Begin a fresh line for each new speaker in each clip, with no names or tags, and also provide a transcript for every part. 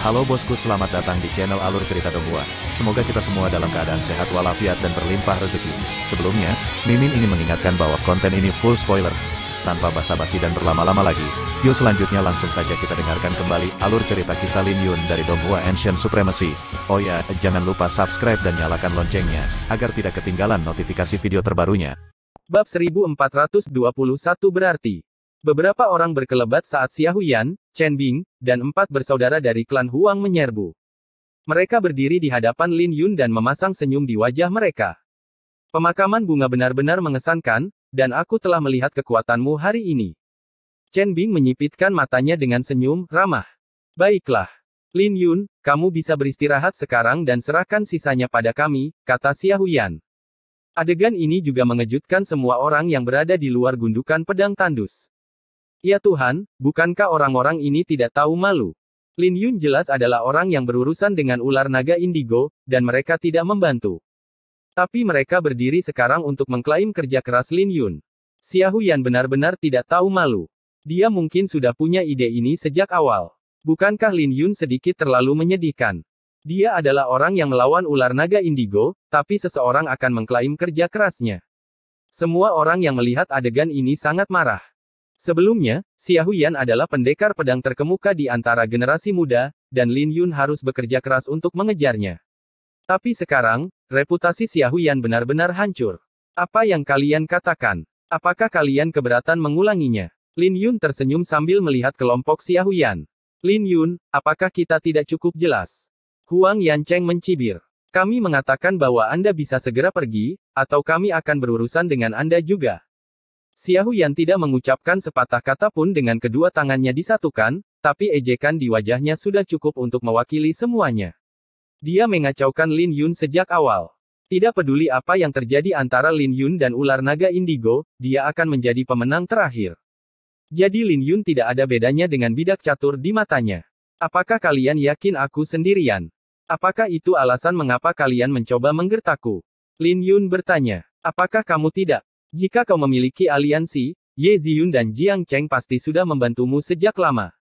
Halo bosku, selamat datang di channel Alur Cerita Donghua. Semoga kita semua dalam keadaan sehat walafiat dan berlimpah rezeki. Sebelumnya, Mimin ingin mengingatkan bahwa konten ini full spoiler. Tanpa basa-basi dan berlama-lama lagi, yuk selanjutnya langsung saja kita dengarkan kembali alur cerita kisah Lin Yun dari Donghua Ancient Supremacy. Oh ya, jangan lupa subscribe dan nyalakan loncengnya, agar tidak ketinggalan notifikasi video terbarunya.
Bab 1421 berarti beberapa orang berkelebat saat Xia Huyan, Chen Bing, dan 4 bersaudara dari klan Huang menyerbu. Mereka berdiri di hadapan Lin Yun dan memasang senyum di wajah mereka. Pemakaman bunga benar-benar mengesankan, dan aku telah melihat kekuatanmu hari ini. Chen Bing menyipitkan matanya dengan senyum ramah. Baiklah. Lin Yun, kamu bisa beristirahat sekarang dan serahkan sisanya pada kami, kata Xia Huyan. Adegan ini juga mengejutkan semua orang yang berada di luar gundukan pedang tandus. Ya Tuhan, bukankah orang-orang ini tidak tahu malu? Lin Yun jelas adalah orang yang berurusan dengan ular naga indigo, dan mereka tidak membantu. Tapi mereka berdiri sekarang untuk mengklaim kerja keras Lin Yun. Xia Huyan benar-benar tidak tahu malu. Dia mungkin sudah punya ide ini sejak awal. Bukankah Lin Yun sedikit terlalu menyedihkan? Dia adalah orang yang melawan ular naga indigo, tapi seseorang akan mengklaim kerja kerasnya. Semua orang yang melihat adegan ini sangat marah. Sebelumnya, Xia Huyan adalah pendekar pedang terkemuka di antara generasi muda, dan Lin Yun harus bekerja keras untuk mengejarnya. Tapi sekarang, reputasi Xia Huyan benar-benar hancur. Apa yang kalian katakan? Apakah kalian keberatan mengulanginya? Lin Yun tersenyum sambil melihat kelompok Xia Huyan. Lin Yun, apakah kita tidak cukup jelas? Huang Yancheng mencibir. Kami mengatakan bahwa Anda bisa segera pergi, atau kami akan berurusan dengan Anda juga. Xia Huyan tidak mengucapkan sepatah kata pun dengan kedua tangannya disatukan, tapi ejekan di wajahnya sudah cukup untuk mewakili semuanya. Dia mengacaukan Lin Yun sejak awal. Tidak peduli apa yang terjadi antara Lin Yun dan ular naga indigo, dia akan menjadi pemenang terakhir. Jadi Lin Yun tidak ada bedanya dengan bidak catur di matanya. Apakah kalian yakin aku sendirian? Apakah itu alasan mengapa kalian mencoba menggertakku? Lin Yun bertanya. Apakah kamu tidak? Jika kau memiliki aliansi, Ye Ziyun dan Jiang Cheng pasti sudah membantumu sejak lama.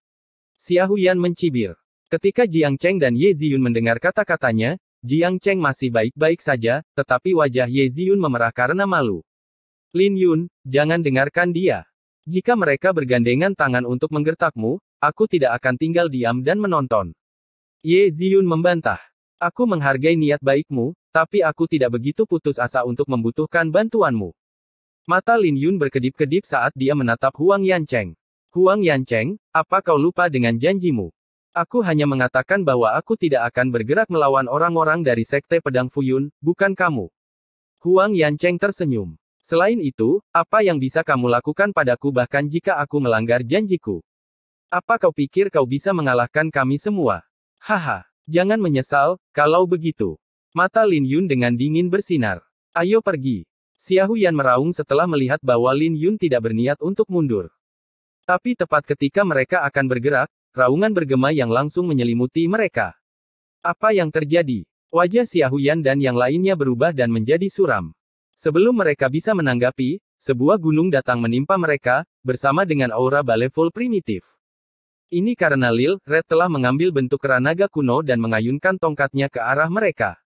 Xia Huyan mencibir. Ketika Jiang Cheng dan Ye Ziyun mendengar kata-katanya, Jiang Cheng masih baik-baik saja, tetapi wajah Ye Ziyun memerah karena malu. Lin Yun, jangan dengarkan dia. Jika mereka bergandengan tangan untuk menggertakmu, aku tidak akan tinggal diam dan menonton. Ye Ziyun membantah. Aku menghargai niat baikmu, tapi aku tidak begitu putus asa untuk membutuhkan bantuanmu. Mata Lin Yun berkedip-kedip saat dia menatap Huang Yancheng. Huang Yancheng, apa kau lupa dengan janjimu? Aku hanya mengatakan bahwa aku tidak akan bergerak melawan orang-orang dari Sekte Pedang Fuyun, bukan kamu. Huang Yancheng tersenyum. Selain itu, apa yang bisa kamu lakukan padaku bahkan jika aku melanggar janjiku? Apa kau pikir kau bisa mengalahkan kami semua? Haha, jangan menyesal, kalau begitu. Mata Lin Yun dengan dingin bersinar. Ayo pergi. Xia Huyan meraung setelah melihat bahwa Lin Yun tidak berniat untuk mundur. Tapi tepat ketika mereka akan bergerak, raungan bergema yang langsung menyelimuti mereka. Apa yang terjadi? Wajah Xia Huyan dan yang lainnya berubah dan menjadi suram. Sebelum mereka bisa menanggapi, sebuah gunung datang menimpa mereka, bersama dengan aura baleful primitif. Ini karena Lil Red telah mengambil bentuk kera naga kuno dan mengayunkan tongkatnya ke arah mereka.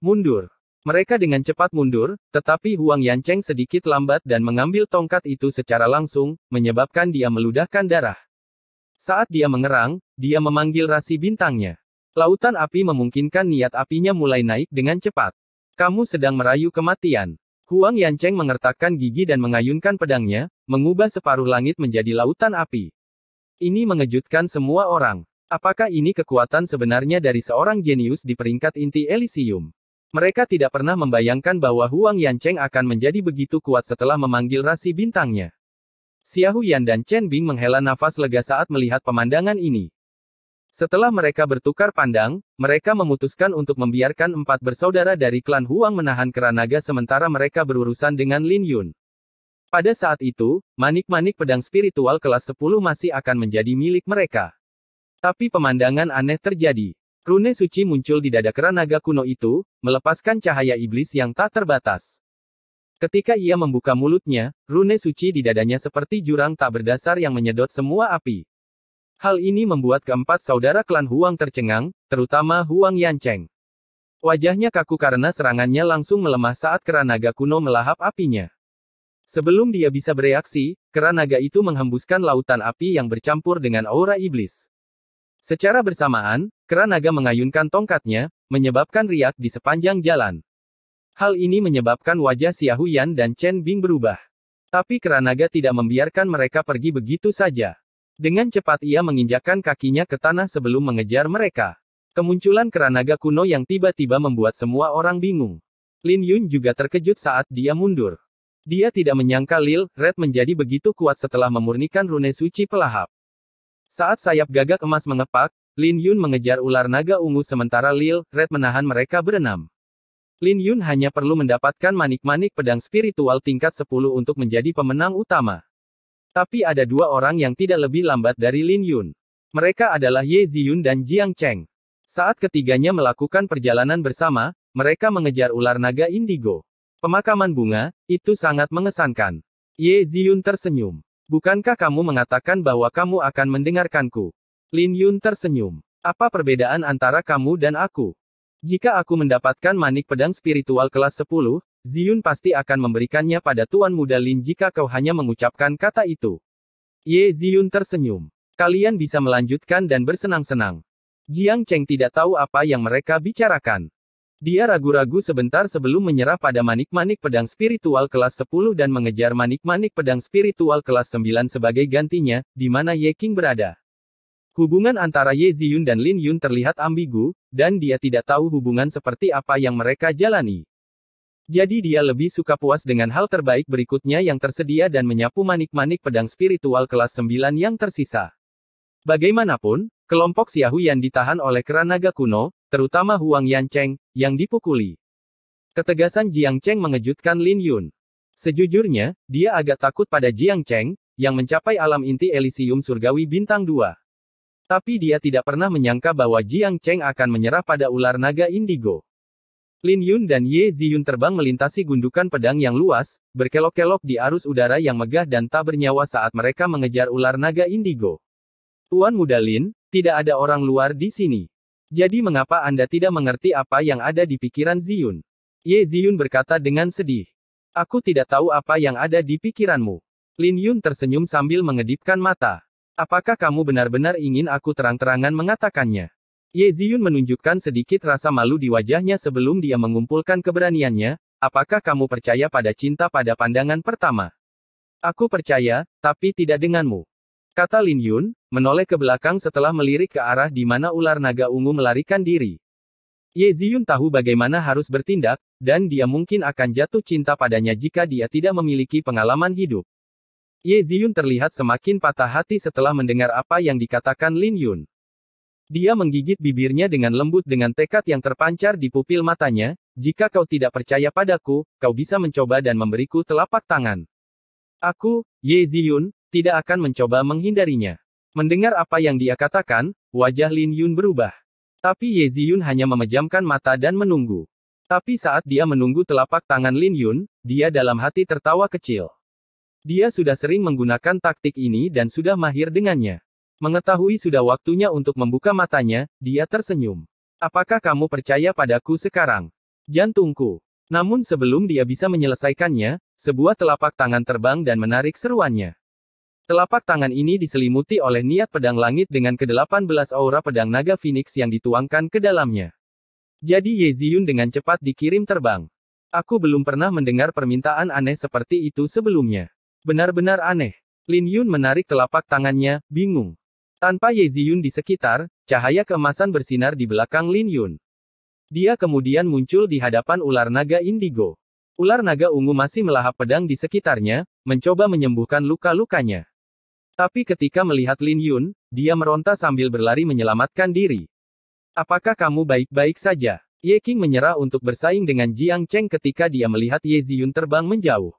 Mundur. Mereka dengan cepat mundur, tetapi Huang Yancheng sedikit lambat dan mengambil tongkat itu secara langsung, menyebabkan dia meludahkan darah. Saat dia mengerang, dia memanggil rasi bintangnya. Lautan api memungkinkan niat apinya mulai naik dengan cepat. Kamu sedang merayu kematian. Huang Yancheng mengertakkan gigi dan mengayunkan pedangnya, mengubah separuh langit menjadi lautan api. Ini mengejutkan semua orang. Apakah ini kekuatan sebenarnya dari seorang jenius di peringkat inti Elysium? Mereka tidak pernah membayangkan bahwa Huang Yancheng akan menjadi begitu kuat setelah memanggil rasi bintangnya. Xia Huyan dan Chen Bing menghela nafas lega saat melihat pemandangan ini. Setelah mereka bertukar pandang, mereka memutuskan untuk membiarkan 4 bersaudara dari klan Huang menahan kera naga sementara mereka berurusan dengan Lin Yun. Pada saat itu, manik-manik pedang spiritual kelas 10 masih akan menjadi milik mereka. Tapi pemandangan aneh terjadi. Rune suci muncul di dada kera naga kuno itu, melepaskan cahaya iblis yang tak terbatas. Ketika ia membuka mulutnya, rune suci di dadanya seperti jurang tak berdasar yang menyedot semua api. Hal ini membuat keempat saudara klan Huang tercengang, terutama Huang Yancheng. Wajahnya kaku karena serangannya langsung melemah saat kera naga kuno melahap apinya. Sebelum dia bisa bereaksi, kera naga itu menghembuskan lautan api yang bercampur dengan aura iblis. Secara bersamaan, kera naga mengayunkan tongkatnya, menyebabkan riak di sepanjang jalan. Hal ini menyebabkan wajah Xia Huyan dan Chen Bing berubah. Tapi kera naga tidak membiarkan mereka pergi begitu saja. Dengan cepat ia menginjakkan kakinya ke tanah sebelum mengejar mereka. Kemunculan kera naga kuno yang tiba-tiba membuat semua orang bingung. Lin Yun juga terkejut saat dia mundur. Dia tidak menyangka Lil Red menjadi begitu kuat setelah memurnikan rune suci pelahap. Saat sayap gagak emas mengepak, Lin Yun mengejar ular naga ungu sementara Lil Red menahan mereka berenam. Lin Yun hanya perlu mendapatkan manik-manik pedang spiritual tingkat 10 untuk menjadi pemenang utama. Tapi ada dua orang yang tidak lebih lambat dari Lin Yun. Mereka adalah Ye Ziyun dan Jiang Cheng. Saat ketiganya melakukan perjalanan bersama, mereka mengejar ular naga indigo. Pemakaman bunga, itu sangat mengesankan. Ye Ziyun tersenyum. Bukankah kamu mengatakan bahwa kamu akan mendengarkanku? Lin Yun tersenyum. Apa perbedaan antara kamu dan aku? Jika aku mendapatkan manik pedang spiritual kelas 10, Ziyun pasti akan memberikannya pada Tuan Muda Lin jika kau hanya mengucapkan kata itu. Ye Ziyun tersenyum. Kalian bisa melanjutkan dan bersenang-senang. Jiang Cheng tidak tahu apa yang mereka bicarakan. Dia ragu-ragu sebentar sebelum menyerah pada manik-manik pedang spiritual kelas 10 dan mengejar manik-manik pedang spiritual kelas 9 sebagai gantinya, di mana Ye King berada. Hubungan antara Ye Ziyun dan Lin Yun terlihat ambigu, dan dia tidak tahu hubungan seperti apa yang mereka jalani. Jadi dia lebih suka puas dengan hal terbaik berikutnya yang tersedia dan menyapu manik-manik pedang spiritual kelas 9 yang tersisa. Bagaimanapun, kelompok Xia Huyan ditahan oleh kera naga kuno, terutama Huang Yancheng, yang dipukuli. Ketegasan Jiang Cheng mengejutkan Lin Yun. Sejujurnya, dia agak takut pada Jiang Cheng, yang mencapai alam inti Elysium Surgawi Bintang 2. Tapi dia tidak pernah menyangka bahwa Jiang Cheng akan menyerah pada ular naga indigo. Lin Yun dan Ye Ziyun terbang melintasi gundukan pedang yang luas, berkelok-kelok di arus udara yang megah dan tak bernyawa saat mereka mengejar ular naga indigo. Tuan Muda Lin, tidak ada orang luar di sini. Jadi mengapa Anda tidak mengerti apa yang ada di pikiran Ziyun? Ye Ziyun berkata dengan sedih. Aku tidak tahu apa yang ada di pikiranmu. Lin Yun tersenyum sambil mengedipkan mata. Apakah kamu benar-benar ingin aku terang-terangan mengatakannya? Ye Ziyun menunjukkan sedikit rasa malu di wajahnya sebelum dia mengumpulkan keberaniannya. Apakah kamu percaya pada cinta pada pandangan pertama? Aku percaya, tapi tidak denganmu. Kata Lin Yun, menoleh ke belakang setelah melirik ke arah di mana ular naga ungu melarikan diri. Ye Ziyun tahu bagaimana harus bertindak, dan dia mungkin akan jatuh cinta padanya jika dia tidak memiliki pengalaman hidup. Ye Ziyun terlihat semakin patah hati setelah mendengar apa yang dikatakan Lin Yun. Dia menggigit bibirnya dengan lembut dengan tekad yang terpancar di pupil matanya, jika kau tidak percaya padaku, kau bisa mencoba dan memberiku telapak tangan. Aku, Ye Ziyun, tidak akan mencoba menghindarinya. Mendengar apa yang dia katakan, wajah Lin Yun berubah. Tapi Ye Ziyun hanya memejamkan mata dan menunggu. Tapi saat dia menunggu telapak tangan Lin Yun, dia dalam hati tertawa kecil. Dia sudah sering menggunakan taktik ini dan sudah mahir dengannya. Mengetahui sudah waktunya untuk membuka matanya, dia tersenyum. Apakah kamu percaya padaku sekarang? Jantungku. Namun sebelum dia bisa menyelesaikannya, sebuah telapak tangan terbang dan menarik seruannya. Telapak tangan ini diselimuti oleh niat pedang langit dengan ke-18 aura pedang naga Phoenix yang dituangkan ke dalamnya. Jadi Ye Ziyun dengan cepat dikirim terbang. Aku belum pernah mendengar permintaan aneh seperti itu sebelumnya. Benar-benar aneh. Lin Yun menarik telapak tangannya, bingung. Tanpa Ye Ziyun di sekitar, cahaya keemasan bersinar di belakang Lin Yun. Dia kemudian muncul di hadapan ular naga indigo. Ular naga ungu masih melahap pedang di sekitarnya, mencoba menyembuhkan luka-lukanya. Tapi ketika melihat Lin Yun, dia meronta sambil berlari menyelamatkan diri. Apakah kamu baik-baik saja? Ye King menyerah untuk bersaing dengan Jiang Cheng ketika dia melihat Ye Ziyun terbang menjauh.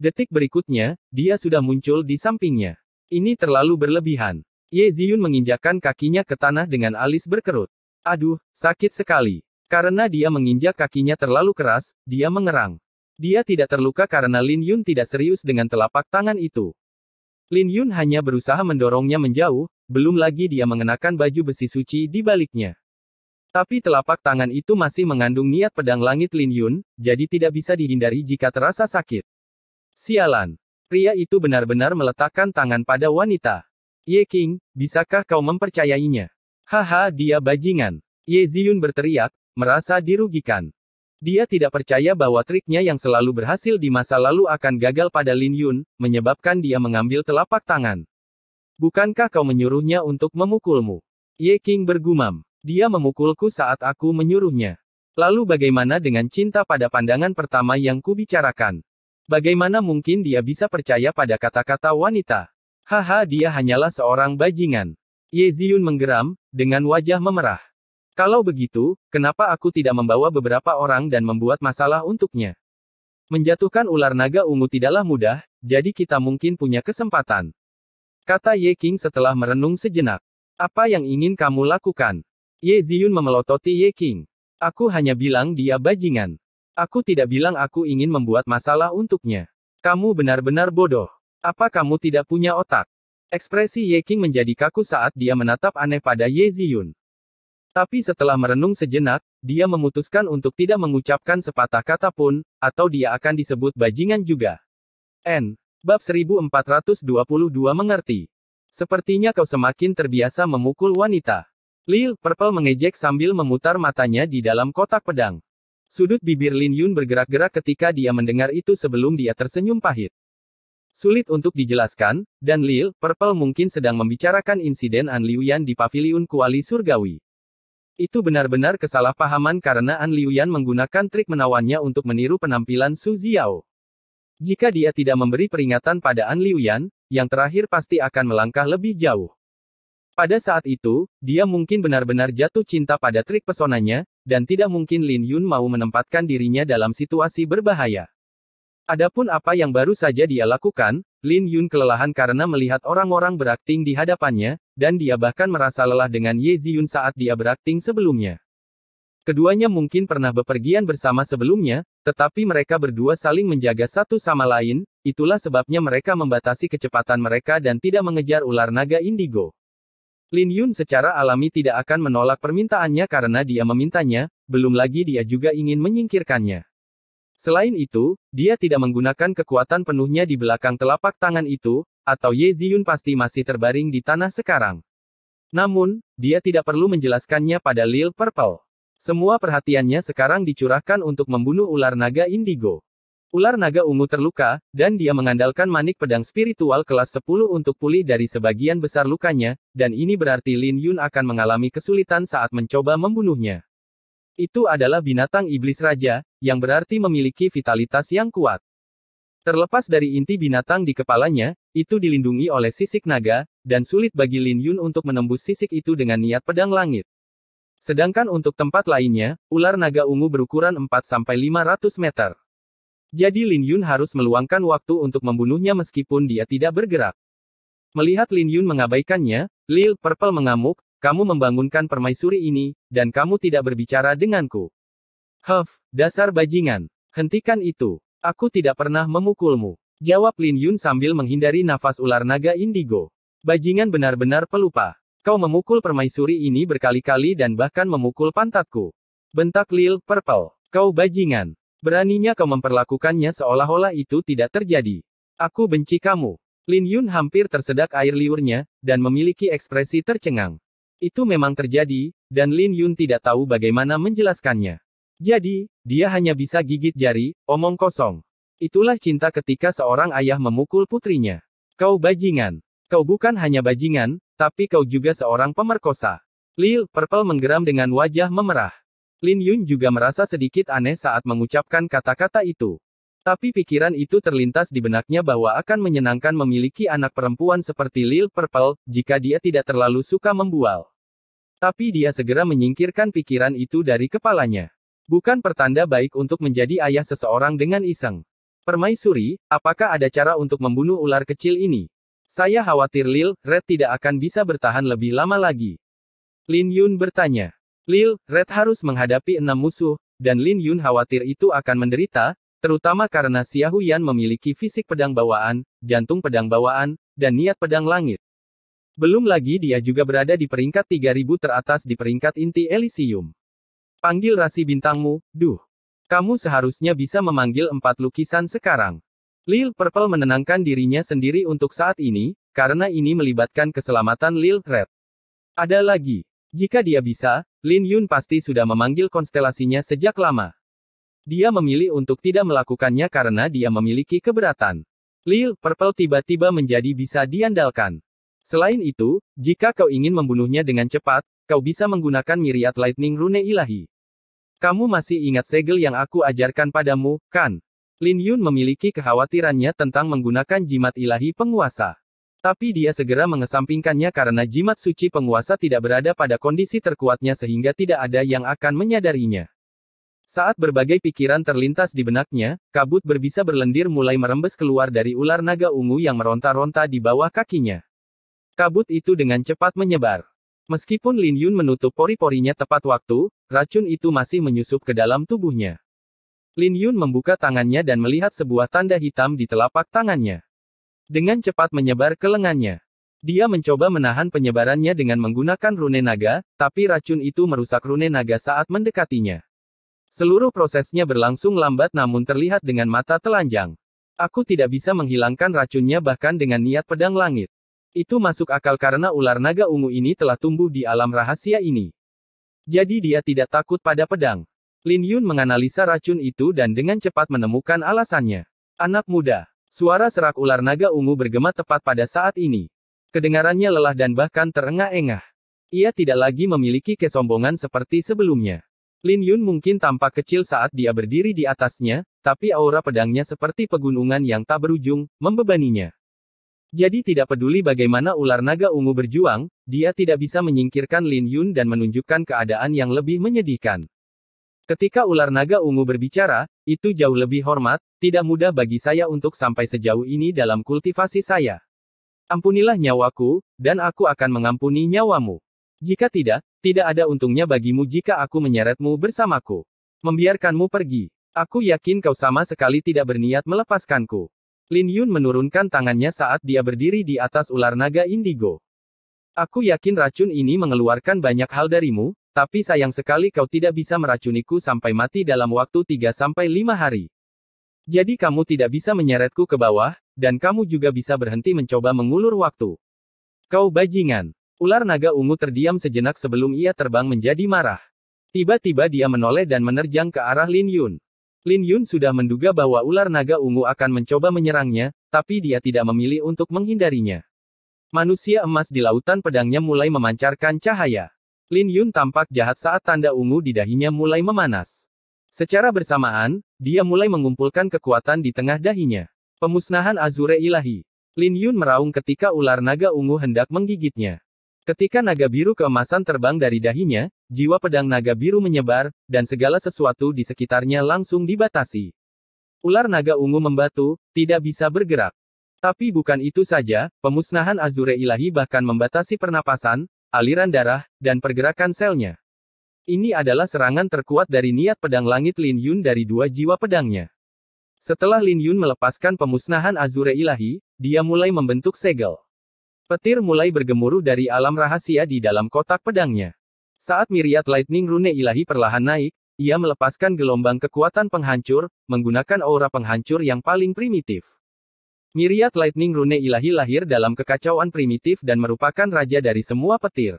Detik berikutnya, dia sudah muncul di sampingnya. Ini terlalu berlebihan. Ye Ziyun menginjakkan kakinya ke tanah dengan alis berkerut. Aduh, sakit sekali. Karena dia menginjak kakinya terlalu keras, dia mengerang. Dia tidak terluka karena Lin Yun tidak serius dengan telapak tangan itu. Lin Yun hanya berusaha mendorongnya menjauh, belum lagi dia mengenakan baju besi suci di baliknya. Tapi telapak tangan itu masih mengandung niat pedang langit Lin Yun, jadi tidak bisa dihindari jika terasa sakit. Sialan. Pria itu benar-benar meletakkan tangan pada wanita. Ye King, bisakah kau mempercayainya? Haha, dia bajingan. Ye Ziyun berteriak, merasa dirugikan. Dia tidak percaya bahwa triknya yang selalu berhasil di masa lalu akan gagal pada Lin Yun, menyebabkan dia mengambil telapak tangan. Bukankah kau menyuruhnya untuk memukulmu? Ye King bergumam. Dia memukulku saat aku menyuruhnya. Lalu bagaimana dengan cinta pada pandangan pertama yang kubicarakan? Bagaimana mungkin dia bisa percaya pada kata-kata wanita? Haha, dia hanyalah seorang bajingan. Ye Ziyun menggeram, dengan wajah memerah. Kalau begitu, kenapa aku tidak membawa beberapa orang dan membuat masalah untuknya? Menjatuhkan ular naga ungu tidaklah mudah, jadi kita mungkin punya kesempatan. Kata Ye King setelah merenung sejenak. Apa yang ingin kamu lakukan? Ye Ziyun memelototi Ye King. Aku hanya bilang dia bajingan. Aku tidak bilang aku ingin membuat masalah untuknya. Kamu benar-benar bodoh. Apa kamu tidak punya otak? Ekspresi Ye King menjadi kaku saat dia menatap aneh pada Ye Ziyun. Tapi setelah merenung sejenak, dia memutuskan untuk tidak mengucapkan sepatah kata pun, atau dia akan disebut bajingan juga. Bab 1422 mengerti. Sepertinya kau semakin terbiasa memukul wanita. Lil Purple mengejek sambil memutar matanya di dalam kotak pedang. Sudut bibir Lin Yun bergerak-gerak ketika dia mendengar itu sebelum dia tersenyum pahit. Sulit untuk dijelaskan, dan Lil Purple mungkin sedang membicarakan insiden An Liuyan di paviliun kuali surgawi. Itu benar-benar kesalahpahaman karena An Liuyan menggunakan trik menawannya untuk meniru penampilan Su Ziao. Jika dia tidak memberi peringatan pada An Liuyan, yang terakhir pasti akan melangkah lebih jauh. Pada saat itu, dia mungkin benar-benar jatuh cinta pada trik pesonanya, dan tidak mungkin Lin Yun mau menempatkan dirinya dalam situasi berbahaya. Adapun apa yang baru saja dia lakukan, Lin Yun kelelahan karena melihat orang-orang berakting di hadapannya, dan dia bahkan merasa lelah dengan Ye Ziyun saat dia berakting sebelumnya. Keduanya mungkin pernah bepergian bersama sebelumnya, tetapi mereka berdua saling menjaga satu sama lain, itulah sebabnya mereka membatasi kecepatan mereka dan tidak mengejar ular naga indigo. Lin Yun secara alami tidak akan menolak permintaannya karena dia memintanya, belum lagi dia juga ingin menyingkirkannya. Selain itu, dia tidak menggunakan kekuatan penuhnya di belakang telapak tangan itu, atau Ye Ziyun pasti masih terbaring di tanah sekarang. Namun, dia tidak perlu menjelaskannya pada Lil Purple. Semua perhatiannya sekarang dicurahkan untuk membunuh ular naga indigo. Ular naga ungu terluka, dan dia mengandalkan manik pedang spiritual kelas 10 untuk pulih dari sebagian besar lukanya, dan ini berarti Lin Yun akan mengalami kesulitan saat mencoba membunuhnya. Itu adalah binatang iblis raja, yang berarti memiliki vitalitas yang kuat. Terlepas dari inti binatang di kepalanya, itu dilindungi oleh sisik naga, dan sulit bagi Lin Yun untuk menembus sisik itu dengan niat pedang langit. Sedangkan untuk tempat lainnya, ular naga ungu berukuran 4-500 meter. Jadi Lin Yun harus meluangkan waktu untuk membunuhnya meskipun dia tidak bergerak. Melihat Lin Yun mengabaikannya, Lil Purple mengamuk, kamu membangunkan permaisuri ini, dan kamu tidak berbicara denganku. Dasar bajingan. Hentikan itu. Aku tidak pernah memukulmu. Jawab Lin Yun sambil menghindari nafas ular naga indigo. Bajingan benar-benar pelupa. Kau memukul permaisuri ini berkali-kali dan bahkan memukul pantatku. Bentak Lil Purple. Kau bajingan. Beraninya kau memperlakukannya seolah-olah itu tidak terjadi. Aku benci kamu. Lin Yun hampir tersedak air liurnya, dan memiliki ekspresi tercengang. Itu memang terjadi, dan Lin Yun tidak tahu bagaimana menjelaskannya. Jadi, dia hanya bisa gigit jari, omong kosong. Itulah cinta ketika seorang ayah memukul putrinya. Kau bajingan. Kau bukan hanya bajingan, tapi kau juga seorang pemerkosa. Lil Purple menggeram dengan wajah memerah. Lin Yun juga merasa sedikit aneh saat mengucapkan kata-kata itu. Tapi pikiran itu terlintas di benaknya bahwa akan menyenangkan memiliki anak perempuan seperti Lil Purple, jika dia tidak terlalu suka membual. Tapi dia segera menyingkirkan pikiran itu dari kepalanya. Bukan pertanda baik untuk menjadi ayah seseorang dengan iseng. Permaisuri, apakah ada cara untuk membunuh ular kecil ini? Saya khawatir Lil Red tidak akan bisa bertahan lebih lama lagi. Lin Yun bertanya. Lil Red harus menghadapi 6 musuh, dan Lin Yun khawatir itu akan menderita, terutama karena Xia Huyan memiliki fisik pedang bawaan, jantung pedang bawaan, dan niat pedang langit. Belum lagi dia juga berada di peringkat 3000 teratas di peringkat inti Elysium. Panggil rasi bintangmu, duh. Kamu seharusnya bisa memanggil 4 lukisan sekarang. Lil Purple menenangkan dirinya sendiri untuk saat ini, karena ini melibatkan keselamatan Lil Red. Ada lagi. Jika dia bisa, Lin Yun pasti sudah memanggil konstelasinya sejak lama. Dia memilih untuk tidak melakukannya karena dia memiliki keberatan. Lil Purple tiba-tiba menjadi bisa diandalkan. Selain itu, jika kau ingin membunuhnya dengan cepat, kau bisa menggunakan Myriad Lightning Rune ilahi. Kamu masih ingat segel yang aku ajarkan padamu, kan? Lin Yun memiliki kekhawatirannya tentang menggunakan jimat ilahi penguasa. Tapi dia segera mengesampingkannya karena jimat suci penguasa tidak berada pada kondisi terkuatnya sehingga tidak ada yang akan menyadarinya. Saat berbagai pikiran terlintas di benaknya, kabut berbisa berlendir mulai merembes keluar dari ular naga ungu yang meronta-ronta di bawah kakinya. Kabut itu dengan cepat menyebar. Meskipun Lin Yun menutup pori-porinya tepat waktu, racun itu masih menyusup ke dalam tubuhnya. Lin Yun membuka tangannya dan melihat sebuah tanda hitam di telapak tangannya. Dengan cepat menyebar ke lengannya. Dia mencoba menahan penyebarannya dengan menggunakan rune naga, tapi racun itu merusak rune naga saat mendekatinya. Seluruh prosesnya berlangsung lambat namun terlihat dengan mata telanjang. Aku tidak bisa menghilangkan racunnya bahkan dengan niat pedang langit. Itu masuk akal karena ular naga ungu ini telah tumbuh di alam rahasia ini. Jadi dia tidak takut pada pedang. Lin Yun menganalisa racun itu dan dengan cepat menemukan alasannya. Anak muda. Suara serak ular naga ungu bergema tepat pada saat ini. Kedengarannya lelah dan bahkan terengah-engah. Ia tidak lagi memiliki kesombongan seperti sebelumnya. Lin Yun mungkin tampak kecil saat dia berdiri di atasnya, tapi aura pedangnya seperti pegunungan yang tak berujung, membebaninya. Jadi tidak peduli bagaimana ular naga ungu berjuang, dia tidak bisa menyingkirkan Lin Yun dan menunjukkan keadaan yang lebih menyedihkan. Ketika ular naga ungu berbicara, itu jauh lebih hormat, tidak mudah bagi saya untuk sampai sejauh ini dalam kultivasi saya. Ampunilah nyawaku, dan aku akan mengampuni nyawamu. Jika tidak, tidak ada untungnya bagimu jika aku menyeretmu bersamaku. Membiarkanmu pergi. Aku yakin kau sama sekali tidak berniat melepaskanku. Lin Yun menurunkan tangannya saat dia berdiri di atas ular naga indigo. Aku yakin racun ini mengeluarkan banyak hal darimu, tapi sayang sekali kau tidak bisa meracuniku sampai mati dalam waktu 3-5 hari. Jadi kamu tidak bisa menyeretku ke bawah, dan kamu juga bisa berhenti mencoba mengulur waktu. Kau bajingan. Ular naga ungu terdiam sejenak sebelum ia terbang menjadi marah. Tiba-tiba dia menoleh dan menerjang ke arah Lin Yun. Lin Yun sudah menduga bahwa ular naga ungu akan mencoba menyerangnya, tapi dia tidak memilih untuk menghindarinya. Manusia emas di lautan pedangnya mulai memancarkan cahaya. Lin Yun tampak jahat saat tanda ungu di dahinya mulai memanas. Secara bersamaan, dia mulai mengumpulkan kekuatan di tengah dahinya. Pemusnahan Azure ilahi. Lin Yun meraung ketika ular naga ungu hendak menggigitnya. Ketika naga biru keemasan terbang dari dahinya, jiwa pedang naga biru menyebar, dan segala sesuatu di sekitarnya langsung dibatasi. Ular naga ungu membatu, tidak bisa bergerak. Tapi bukan itu saja, pemusnahan Azure ilahi bahkan membatasi pernapasan, aliran darah, dan pergerakan selnya. Ini adalah serangan terkuat dari niat pedang langit Lin Yun dari 2 jiwa pedangnya. Setelah Lin Yun melepaskan pemusnahan Azure ilahi, dia mulai membentuk segel. Petir mulai bergemuruh dari alam rahasia di dalam kotak pedangnya. Saat Myriad Lightning Rune ilahi perlahan naik, ia melepaskan gelombang kekuatan penghancur, menggunakan aura penghancur yang paling primitif. Myriad Lightning Rune ilahi lahir dalam kekacauan primitif dan merupakan raja dari semua petir.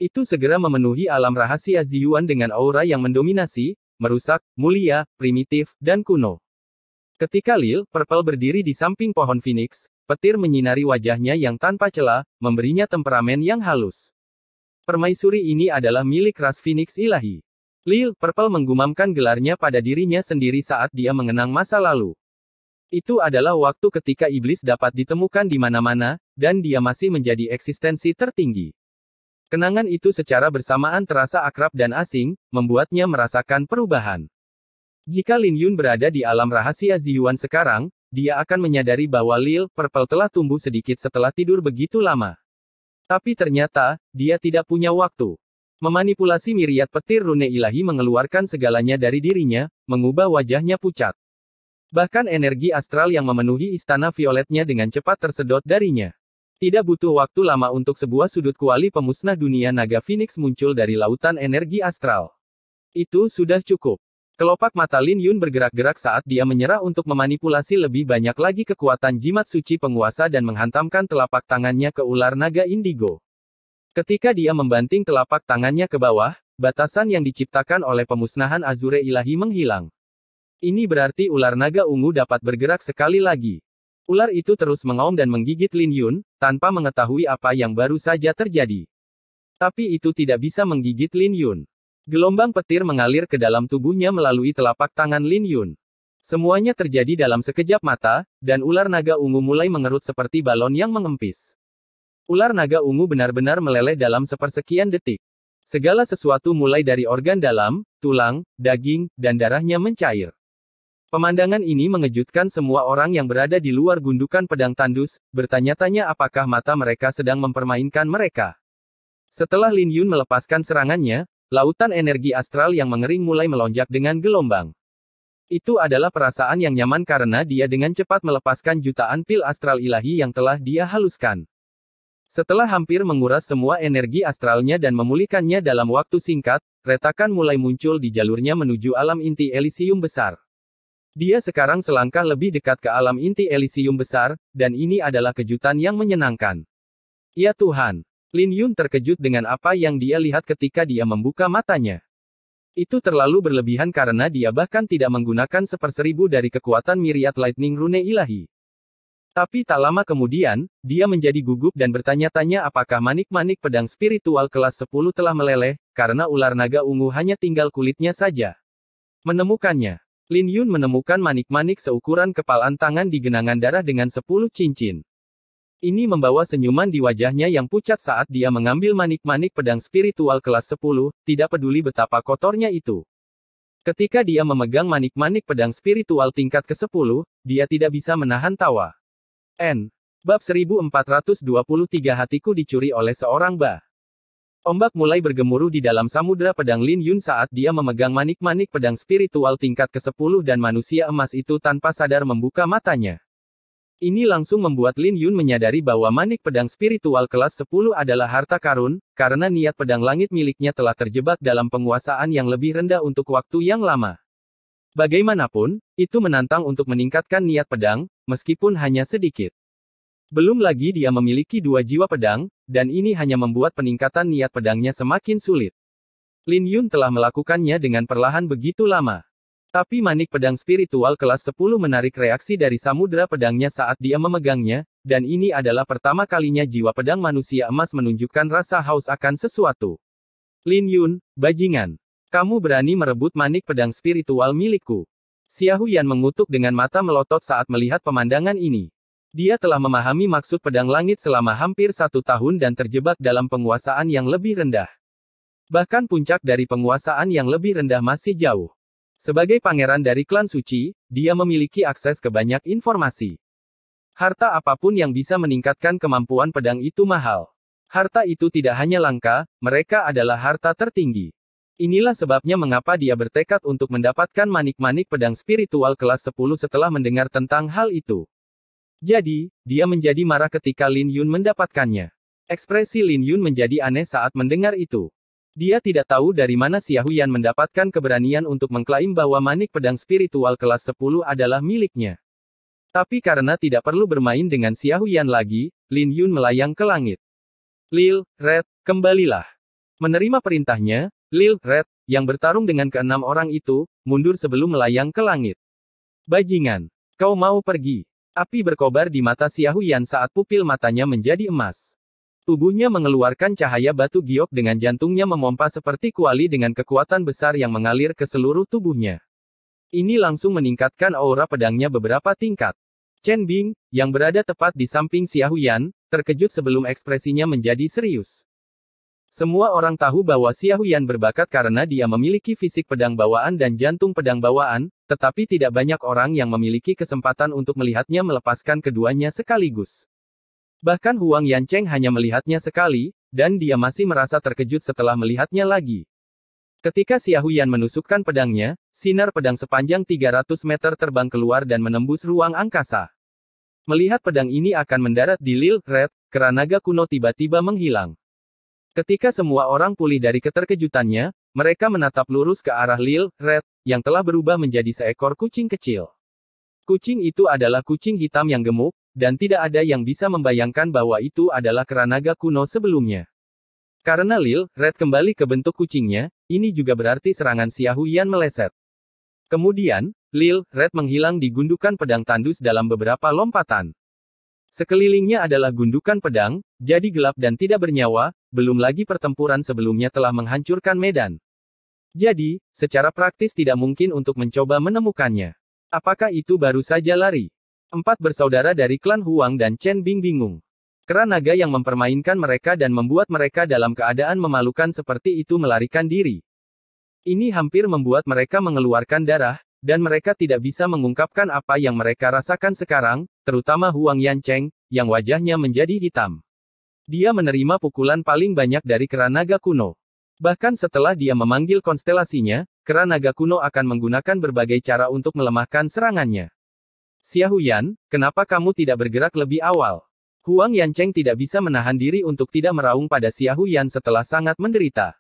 Itu segera memenuhi alam rahasia Ziyuan dengan aura yang mendominasi, merusak, mulia, primitif, dan kuno. Ketika Lil Purple berdiri di samping pohon Phoenix, petir menyinari wajahnya yang tanpa celah, memberinya temperamen yang halus. Permaisuri ini adalah milik ras Phoenix ilahi. Lil Purple menggumamkan gelarnya pada dirinya sendiri saat dia mengenang masa lalu. Itu adalah waktu ketika iblis dapat ditemukan di mana-mana, dan dia masih menjadi eksistensi tertinggi. Kenangan itu secara bersamaan terasa akrab dan asing, membuatnya merasakan perubahan. Jika Lin Yun berada di alam rahasia Ziyuan sekarang, dia akan menyadari bahwa Lil Purple telah tumbuh sedikit setelah tidur begitu lama. Tapi ternyata, dia tidak punya waktu. Memanipulasi Myriad petir rune ilahi mengeluarkan segalanya dari dirinya, mengubah wajahnya pucat. Bahkan energi astral yang memenuhi istana violetnya dengan cepat tersedot darinya. Tidak butuh waktu lama untuk sebuah sudut kuali pemusnah dunia naga Phoenix muncul dari lautan energi astral. Itu sudah cukup. Kelopak mata Lin Yun bergerak-gerak saat dia menyerah untuk memanipulasi lebih banyak lagi kekuatan jimat suci penguasa dan menghantamkan telapak tangannya ke ular naga indigo. Ketika dia membanting telapak tangannya ke bawah, batasan yang diciptakan oleh pemusnahan Azure ilahi menghilang. Ini berarti ular naga ungu dapat bergerak sekali lagi. Ular itu terus mengaum dan menggigit Lin Yun, tanpa mengetahui apa yang baru saja terjadi. Tapi itu tidak bisa menggigit Lin Yun. Gelombang petir mengalir ke dalam tubuhnya melalui telapak tangan Lin Yun. Semuanya terjadi dalam sekejap mata, dan ular naga ungu mulai mengerut seperti balon yang mengempis. Ular naga ungu benar-benar meleleh dalam sepersekian detik. Segala sesuatu mulai dari organ dalam, tulang, daging, dan darahnya mencair. Pemandangan ini mengejutkan semua orang yang berada di luar gundukan pedang tandus, bertanya-tanya apakah mata mereka sedang mempermainkan mereka. Setelah Lin Yun melepaskan serangannya, lautan energi astral yang mengering mulai melonjak dengan gelombang. Itu adalah perasaan yang nyaman karena dia dengan cepat melepaskan jutaan pil astral ilahi yang telah dia haluskan. Setelah hampir menguras semua energi astralnya dan memulihkannya dalam waktu singkat, retakan mulai muncul di jalurnya menuju alam inti Elysium besar. Dia sekarang selangkah lebih dekat ke alam inti Elysium besar, dan ini adalah kejutan yang menyenangkan. Ya Tuhan! Lin Yun terkejut dengan apa yang dia lihat ketika dia membuka matanya. Itu terlalu berlebihan karena dia bahkan tidak menggunakan 1/1000 dari kekuatan Myriad Lightning Rune ilahi. Tapi tak lama kemudian, dia menjadi gugup dan bertanya-tanya apakah manik-manik pedang spiritual kelas 10 telah meleleh, karena ular naga ungu hanya tinggal kulitnya saja. Menemukannya. Lin Yun menemukan manik-manik seukuran kepalan tangan di genangan darah dengan 10 cincin. Ini membawa senyuman di wajahnya yang pucat saat dia mengambil manik-manik pedang spiritual kelas 10, tidak peduli betapa kotornya itu. Ketika dia memegang manik-manik pedang spiritual tingkat ke-10, dia tidak bisa menahan tawa. Bab 1423 hatiku dicuri oleh seorang Ba. Ombak mulai bergemuruh di dalam samudera pedang Lin Yun saat dia memegang manik-manik pedang spiritual tingkat ke-10 dan manusia emas itu tanpa sadar membuka matanya. Ini langsung membuat Lin Yun menyadari bahwa manik pedang spiritual kelas 10 adalah harta karun, karena niat pedang langit miliknya telah terjebak dalam penguasaan yang lebih rendah untuk waktu yang lama. Bagaimanapun, itu menantang untuk meningkatkan niat pedang, meskipun hanya sedikit. Belum lagi dia memiliki 2 jiwa pedang, dan ini hanya membuat peningkatan niat pedangnya semakin sulit. Lin Yun telah melakukannya dengan perlahan begitu lama. Tapi manik pedang spiritual kelas 10 menarik reaksi dari samudera pedangnya saat dia memegangnya, dan ini adalah pertama kalinya jiwa pedang manusia emas menunjukkan rasa haus akan sesuatu. Lin Yun, bajingan. Kamu berani merebut manik pedang spiritual milikku. Xia Huyan mengutuk dengan mata melotot saat melihat pemandangan ini. Dia telah memahami maksud pedang langit selama hampir 1 tahun dan terjebak dalam penguasaan yang lebih rendah. Bahkan puncak dari penguasaan yang lebih rendah masih jauh. Sebagai pangeran dari klan suci, dia memiliki akses ke banyak informasi. Harta apapun yang bisa meningkatkan kemampuan pedang itu mahal. Harta itu tidak hanya langka, mereka adalah harta tertinggi. Inilah sebabnya mengapa dia bertekad untuk mendapatkan manik-manik pedang spiritual kelas 10 setelah mendengar tentang hal itu. Jadi, dia menjadi marah ketika Lin Yun mendapatkannya. Ekspresi Lin Yun menjadi aneh saat mendengar itu. Dia tidak tahu dari mana Xia Huyan mendapatkan keberanian untuk mengklaim bahwa manik pedang spiritual kelas 10 adalah miliknya. Tapi karena tidak perlu bermain dengan Xia Huyan lagi, Lin Yun melayang ke langit. Lil Red, kembalilah. Menerima perintahnya, Lil Red, yang bertarung dengan ke-6 orang itu, mundur sebelum melayang ke langit. Bajingan, kau mau pergi? Api berkobar di mata Xia Huyan saat pupil matanya menjadi emas. Tubuhnya mengeluarkan cahaya batu giok dengan jantungnya memompa seperti kuali dengan kekuatan besar yang mengalir ke seluruh tubuhnya. Ini langsung meningkatkan aura pedangnya beberapa tingkat. Chen Bing, yang berada tepat di samping Xia Huyan, terkejut sebelum ekspresinya menjadi serius. Semua orang tahu bahwa Xia Huyan berbakat karena dia memiliki fisik pedang bawaan dan jantung pedang bawaan, tetapi tidak banyak orang yang memiliki kesempatan untuk melihatnya melepaskan keduanya sekaligus. Bahkan Huang Yancheng hanya melihatnya sekali, dan dia masih merasa terkejut setelah melihatnya lagi. Ketika Xia Huyan menusukkan pedangnya, sinar pedang sepanjang 300 meter terbang keluar dan menembus ruang angkasa. Melihat pedang ini akan mendarat di Lil Red, kera naga kuno tiba-tiba menghilang. Ketika semua orang pulih dari keterkejutannya, mereka menatap lurus ke arah Lil Red, yang telah berubah menjadi seekor kucing kecil. Kucing itu adalah kucing hitam yang gemuk, dan tidak ada yang bisa membayangkan bahwa itu adalah kera naga kuno sebelumnya. Karena Lil Red kembali ke bentuk kucingnya, ini juga berarti serangan Xia Huyan meleset. Kemudian, Lil Red menghilang di gundukan pedang tandus dalam beberapa lompatan. Sekelilingnya adalah gundukan pedang, jadi gelap dan tidak bernyawa, belum lagi pertempuran sebelumnya telah menghancurkan medan. Jadi, secara praktis tidak mungkin untuk mencoba menemukannya. Apakah itu baru saja lari? 4 bersaudara dari klan Huang dan Chen Bing bingung. Kera naga yang mempermainkan mereka dan membuat mereka dalam keadaan memalukan seperti itu melarikan diri. Ini hampir membuat mereka mengeluarkan darah, dan mereka tidak bisa mengungkapkan apa yang mereka rasakan sekarang, terutama Huang Yancheng, yang wajahnya menjadi hitam. Dia menerima pukulan paling banyak dari kera naga kuno. Bahkan setelah dia memanggil konstelasinya, kera naga kuno akan menggunakan berbagai cara untuk melemahkan serangannya. Xia Huyan, kenapa kamu tidak bergerak lebih awal? Huang Yancheng tidak bisa menahan diri untuk tidak meraung pada Xia Huyan setelah sangat menderita.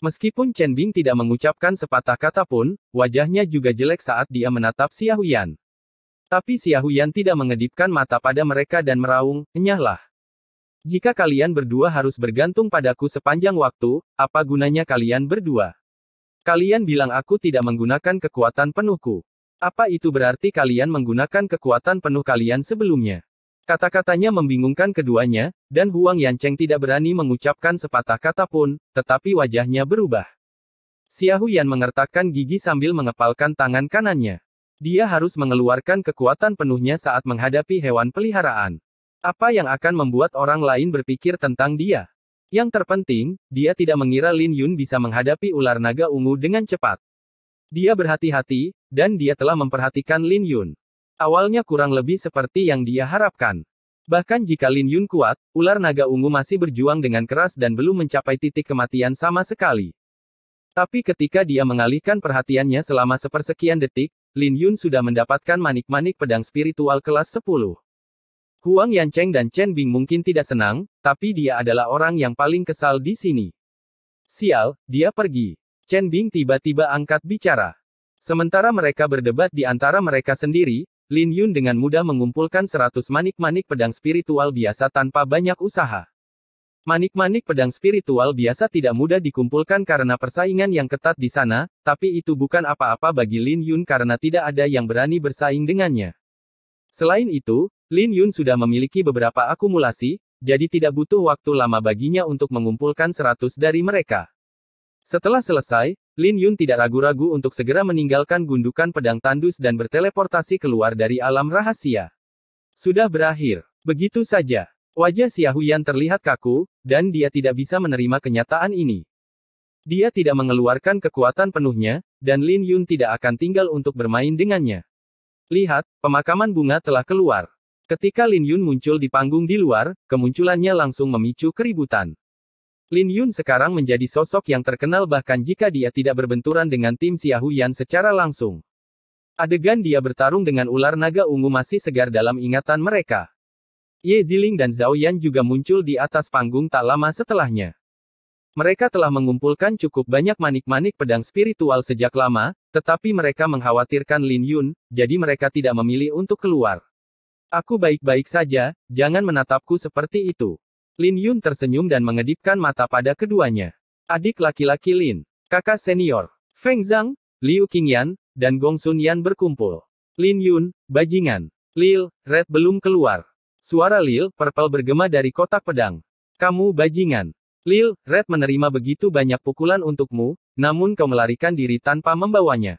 Meskipun Chen Bing tidak mengucapkan sepatah kata pun, wajahnya juga jelek saat dia menatap Xia Huyan. Tapi Xia Huyan tidak mengedipkan mata pada mereka dan meraung, "Enyahlah. Jika kalian berdua harus bergantung padaku sepanjang waktu, apa gunanya kalian berdua? Kalian bilang aku tidak menggunakan kekuatan penuhku. Apa itu berarti kalian menggunakan kekuatan penuh kalian sebelumnya?" Kata-katanya membingungkan keduanya, dan Huang Yancheng tidak berani mengucapkan sepatah kata pun, tetapi wajahnya berubah. Xia Huyan mengertakkan gigi sambil mengepalkan tangan kanannya. Dia harus mengeluarkan kekuatan penuhnya saat menghadapi hewan peliharaan. Apa yang akan membuat orang lain berpikir tentang dia? Yang terpenting, dia tidak mengira Lin Yun bisa menghadapi ular naga ungu dengan cepat. Dia berhati-hati, dan dia telah memperhatikan Lin Yun. Awalnya kurang lebih seperti yang dia harapkan. Bahkan jika Lin Yun kuat, ular naga ungu masih berjuang dengan keras dan belum mencapai titik kematian sama sekali. Tapi ketika dia mengalihkan perhatiannya selama sepersekian detik, Lin Yun sudah mendapatkan manik-manik pedang spiritual kelas 10. Huang Yancheng dan Chen Bing mungkin tidak senang, tapi dia adalah orang yang paling kesal di sini. Sial, dia pergi. Chen Bing tiba-tiba angkat bicara. Sementara mereka berdebat di antara mereka sendiri, Lin Yun dengan mudah mengumpulkan 100 manik-manik pedang spiritual biasa tanpa banyak usaha. Manik-manik pedang spiritual biasa tidak mudah dikumpulkan karena persaingan yang ketat di sana, tapi itu bukan apa-apa bagi Lin Yun karena tidak ada yang berani bersaing dengannya. Selain itu, Lin Yun sudah memiliki beberapa akumulasi, jadi tidak butuh waktu lama baginya untuk mengumpulkan 100 dari mereka. Setelah selesai, Lin Yun tidak ragu-ragu untuk segera meninggalkan gundukan pedang tandus dan berteleportasi keluar dari alam rahasia. Sudah berakhir. Begitu saja. Wajah Xia Huyan terlihat kaku, dan dia tidak bisa menerima kenyataan ini. Dia tidak mengeluarkan kekuatan penuhnya, dan Lin Yun tidak akan tinggal untuk bermain dengannya. Lihat, pemakaman bunga telah keluar. Ketika Lin Yun muncul di panggung di luar, kemunculannya langsung memicu keributan. Lin Yun sekarang menjadi sosok yang terkenal bahkan jika dia tidak berbenturan dengan tim Xia Huyan secara langsung. Adegan dia bertarung dengan ular naga ungu masih segar dalam ingatan mereka. Ye Ziling dan Zhao Yan juga muncul di atas panggung tak lama setelahnya. Mereka telah mengumpulkan cukup banyak manik-manik pedang spiritual sejak lama, tetapi mereka mengkhawatirkan Lin Yun, jadi mereka tidak memilih untuk keluar. Aku baik-baik saja, jangan menatapku seperti itu. Lin Yun tersenyum dan mengedipkan mata pada keduanya. Adik laki-laki Lin, kakak senior, Feng Zhang, Liu Qingyan, dan Gong Sun Yan berkumpul. Lin Yun, bajingan. Lil Red belum keluar. Suara Lil Purple bergema dari kotak pedang. Kamu bajingan. Lil Red menerima begitu banyak pukulan untukmu, namun kau melarikan diri tanpa membawanya.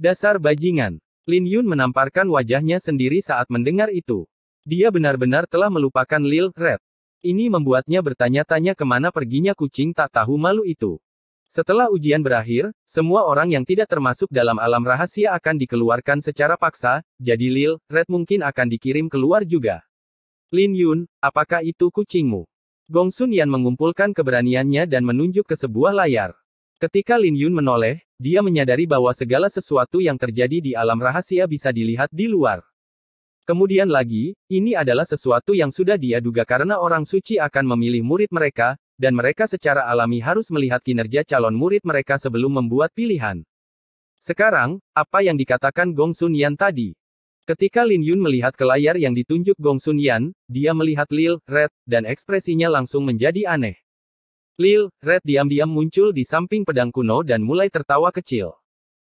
Dasar bajingan. Lin Yun menamparkan wajahnya sendiri saat mendengar itu. Dia benar-benar telah melupakan Lil Red. Ini membuatnya bertanya-tanya kemana perginya kucing tak tahu malu itu. Setelah ujian berakhir, semua orang yang tidak termasuk dalam alam rahasia akan dikeluarkan secara paksa, jadi Lil Red mungkin akan dikirim keluar juga. Lin Yun, apakah itu kucingmu? Gong Sun Yan mengumpulkan keberaniannya dan menunjuk ke sebuah layar. Ketika Lin Yun menoleh, dia menyadari bahwa segala sesuatu yang terjadi di alam rahasia bisa dilihat di luar. Kemudian lagi, ini adalah sesuatu yang sudah dia duga karena orang suci akan memilih murid mereka, dan mereka secara alami harus melihat kinerja calon murid mereka sebelum membuat pilihan. Sekarang, apa yang dikatakan Gong Sun Yan tadi? Ketika Lin Yun melihat ke layar yang ditunjuk Gong Sun Yan, dia melihat Lil Red, dan ekspresinya langsung menjadi aneh. Lil Red diam-diam muncul di samping pedang kuno dan mulai tertawa kecil.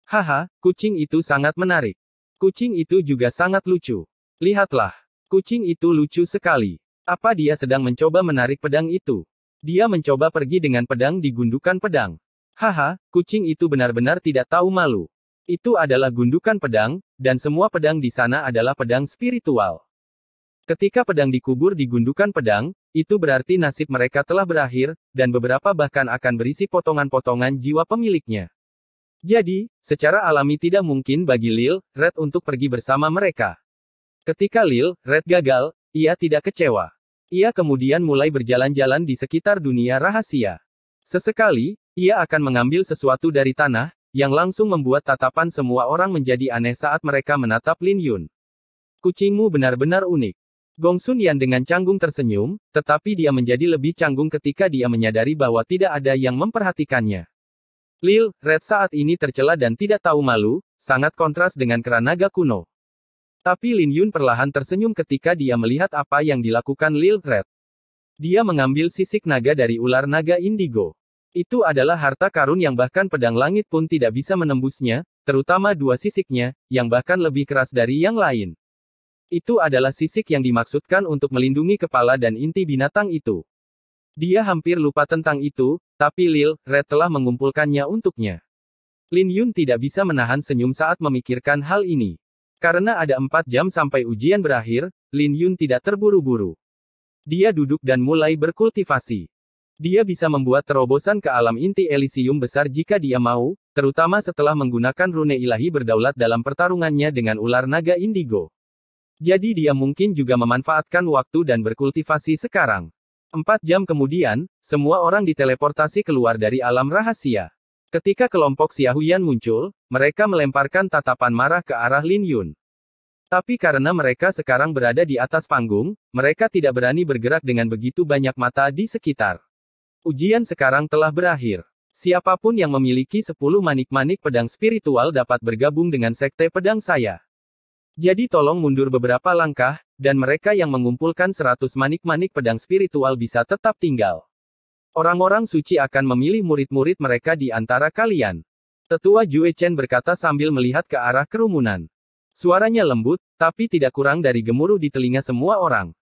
Haha, kucing itu sangat menarik. Kucing itu juga sangat lucu. Lihatlah, kucing itu lucu sekali. Apa dia sedang mencoba menarik pedang itu? Dia mencoba pergi dengan pedang di gundukan pedang. Haha, kucing itu benar-benar tidak tahu malu. Itu adalah gundukan pedang, dan semua pedang di sana adalah pedang spiritual. Ketika pedang dikubur di gundukan pedang, itu berarti nasib mereka telah berakhir, dan beberapa bahkan akan berisi potongan-potongan jiwa pemiliknya. Jadi, secara alami tidak mungkin bagi Lil Red untuk pergi bersama mereka. Ketika Lil Red gagal, ia tidak kecewa. Ia kemudian mulai berjalan-jalan di sekitar dunia rahasia. Sesekali, ia akan mengambil sesuatu dari tanah, yang langsung membuat tatapan semua orang menjadi aneh saat mereka menatap Lin Yun. Kucingmu benar-benar unik. Gong Sun Yan dengan canggung tersenyum, tetapi dia menjadi lebih canggung ketika dia menyadari bahwa tidak ada yang memperhatikannya. Lil Red saat ini tercela dan tidak tahu malu, sangat kontras dengan kera naga kuno. Tapi Lin Yun perlahan tersenyum ketika dia melihat apa yang dilakukan Lil Red. Dia mengambil sisik naga dari ular naga indigo. Itu adalah harta karun yang bahkan pedang langit pun tidak bisa menembusnya, terutama dua sisiknya, yang bahkan lebih keras dari yang lain. Itu adalah sisik yang dimaksudkan untuk melindungi kepala dan inti binatang itu. Dia hampir lupa tentang itu, tapi Lil Red telah mengumpulkannya untuknya. Lin Yun tidak bisa menahan senyum saat memikirkan hal ini. Karena ada 4 jam sampai ujian berakhir, Lin Yun tidak terburu-buru. Dia duduk dan mulai berkultivasi. Dia bisa membuat terobosan ke alam inti Elysium besar jika dia mau, terutama setelah menggunakan rune ilahi berdaulat dalam pertarungannya dengan ular naga indigo. Jadi dia mungkin juga memanfaatkan waktu dan berkultivasi sekarang. 4 jam kemudian, semua orang diteleportasi keluar dari alam rahasia. Ketika kelompok Xiaoyan muncul, mereka melemparkan tatapan marah ke arah Lin Yun. Tapi karena mereka sekarang berada di atas panggung, mereka tidak berani bergerak dengan begitu banyak mata di sekitar. Ujian sekarang telah berakhir. Siapapun yang memiliki 10 manik-manik pedang spiritual dapat bergabung dengan sekte pedang saya. Jadi tolong mundur beberapa langkah, dan mereka yang mengumpulkan 100 manik-manik pedang spiritual bisa tetap tinggal. Orang-orang suci akan memilih murid-murid mereka di antara kalian. Tetua Jue Chen berkata sambil melihat ke arah kerumunan. Suaranya lembut, tapi tidak kurang dari gemuruh di telinga semua orang.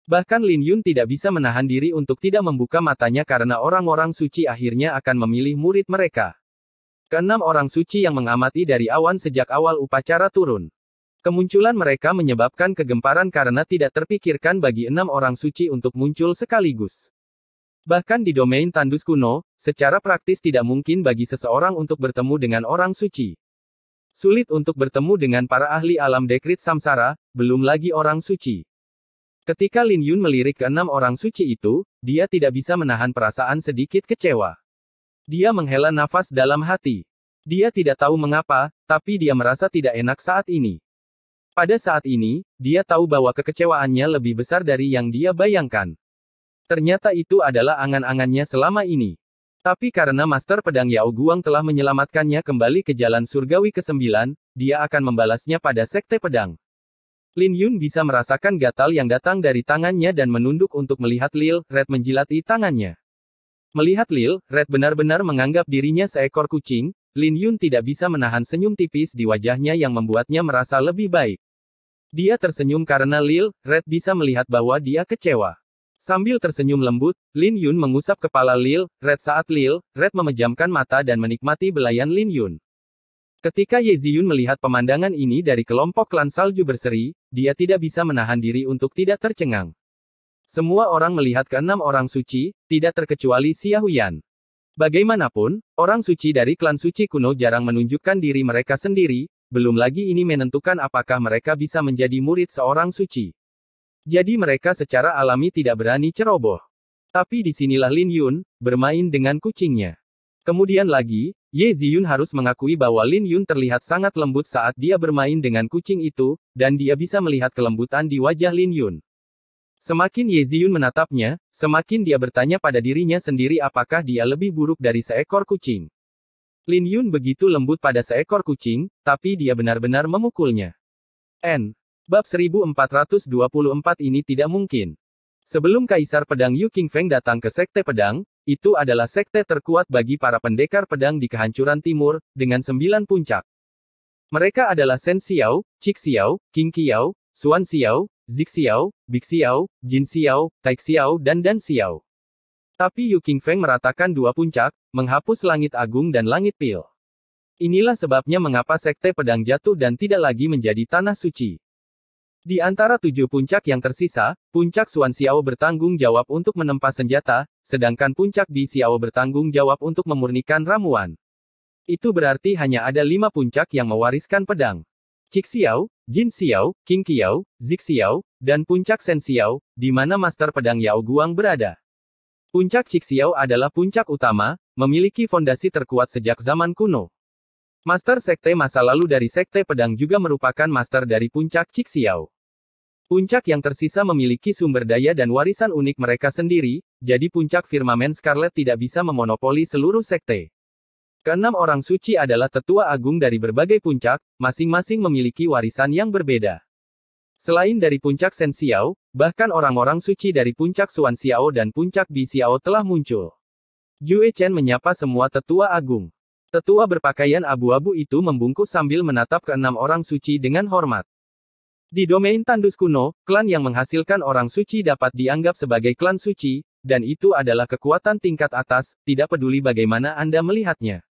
Bahkan Lin Yun tidak bisa menahan diri untuk tidak membuka matanya karena orang-orang suci akhirnya akan memilih murid mereka. Keenam orang suci yang mengamati dari awan sejak awal upacara turun. Kemunculan mereka menyebabkan kegemparan karena tidak terpikirkan bagi 6 orang suci untuk muncul sekaligus. Bahkan di domain tandus kuno, secara praktis tidak mungkin bagi seseorang untuk bertemu dengan orang suci. Sulit untuk bertemu dengan para ahli alam dekrit samsara, belum lagi orang suci. Ketika Lin Yun melirik ke 6 orang suci itu, dia tidak bisa menahan perasaan sedikit kecewa. Dia menghela nafas dalam hati. Dia tidak tahu mengapa, tapi dia merasa tidak enak saat ini. Pada saat ini, dia tahu bahwa kekecewaannya lebih besar dari yang dia bayangkan. Ternyata itu adalah angan-angannya selama ini. Tapi karena Master Pedang Yao Guang telah menyelamatkannya kembali ke jalan surgawi ke-9, dia akan membalasnya pada sekte pedang. Lin Yun bisa merasakan gatal yang datang dari tangannya dan menunduk untuk melihat Lil Red menjilati tangannya. Melihat Lil Red benar-benar menganggap dirinya seekor kucing, Lin Yun tidak bisa menahan senyum tipis di wajahnya yang membuatnya merasa lebih baik. Dia tersenyum karena Lil Red bisa melihat bahwa dia kecewa. Sambil tersenyum lembut, Lin Yun mengusap kepala Lil Red saat Lil Red memejamkan mata dan menikmati belayan Lin Yun. Ketika Ye Ziyun melihat pemandangan ini dari kelompok klan salju berseri, dia tidak bisa menahan diri untuk tidak tercengang. Semua orang melihat ke-6 orang suci, tidak terkecuali Xiaoyan. Bagaimanapun, orang suci dari klan suci kuno jarang menunjukkan diri mereka sendiri, belum lagi ini menentukan apakah mereka bisa menjadi murid seorang suci. Jadi mereka secara alami tidak berani ceroboh. Tapi disinilah Lin Yun, bermain dengan kucingnya. Kemudian lagi, Ye Ziyun harus mengakui bahwa Lin Yun terlihat sangat lembut saat dia bermain dengan kucing itu, dan dia bisa melihat kelembutan di wajah Lin Yun. Semakin Ye Ziyun menatapnya, semakin dia bertanya pada dirinya sendiri apakah dia lebih buruk dari seekor kucing. Lin Yun begitu lembut pada seekor kucing, tapi dia benar-benar memukulnya. Bab 1424 ini tidak mungkin. Sebelum Kaisar Pedang Yu Qingfeng datang ke Sekte Pedang, itu adalah sekte terkuat bagi para pendekar pedang di kehancuran timur, dengan 9 puncak. Mereka adalah Shen Xiao, Qik Xiao, Qing Qiao, Xuan Xiao, Zik Xiao, Big Xiao, Jin Xiao, Tai Xiao dan Dan Xiao. Tapi Yu Qingfeng meratakan 2 puncak, menghapus Langit Agung dan Langit Pil. Inilah sebabnya mengapa Sekte Pedang jatuh dan tidak lagi menjadi tanah suci. Di antara 7 puncak yang tersisa, puncak Xuan Xiao bertanggung jawab untuk menempa senjata, sedangkan puncak Bi Xiao bertanggung jawab untuk memurnikan ramuan. Itu berarti hanya ada 5 puncak yang mewariskan pedang. Qik Xiao, Jin Xiao, Qing Qiao, Zik Xiao, dan puncak Shen Xiao, di mana Master Pedang Yao Guang berada. Puncak Qik Xiao adalah puncak utama, memiliki fondasi terkuat sejak zaman kuno. Master Sekte masa lalu dari Sekte Pedang juga merupakan master dari puncak Qik Xiao. Puncak yang tersisa memiliki sumber daya dan warisan unik mereka sendiri, jadi puncak Firmamen Scarlet tidak bisa memonopoli seluruh sekte. Keenam orang suci adalah tetua agung dari berbagai puncak, masing-masing memiliki warisan yang berbeda. Selain dari puncak Shen Xiao, bahkan orang-orang suci dari puncak Xuan Xiao dan puncak Bi Xiao telah muncul. Jue Chen menyapa semua tetua agung. Tetua berpakaian abu-abu itu membungkuk sambil menatap keenam orang suci dengan hormat. Di domain tandus kuno, klan yang menghasilkan orang suci dapat dianggap sebagai klan suci, dan itu adalah kekuatan tingkat atas, tidak peduli bagaimana Anda melihatnya.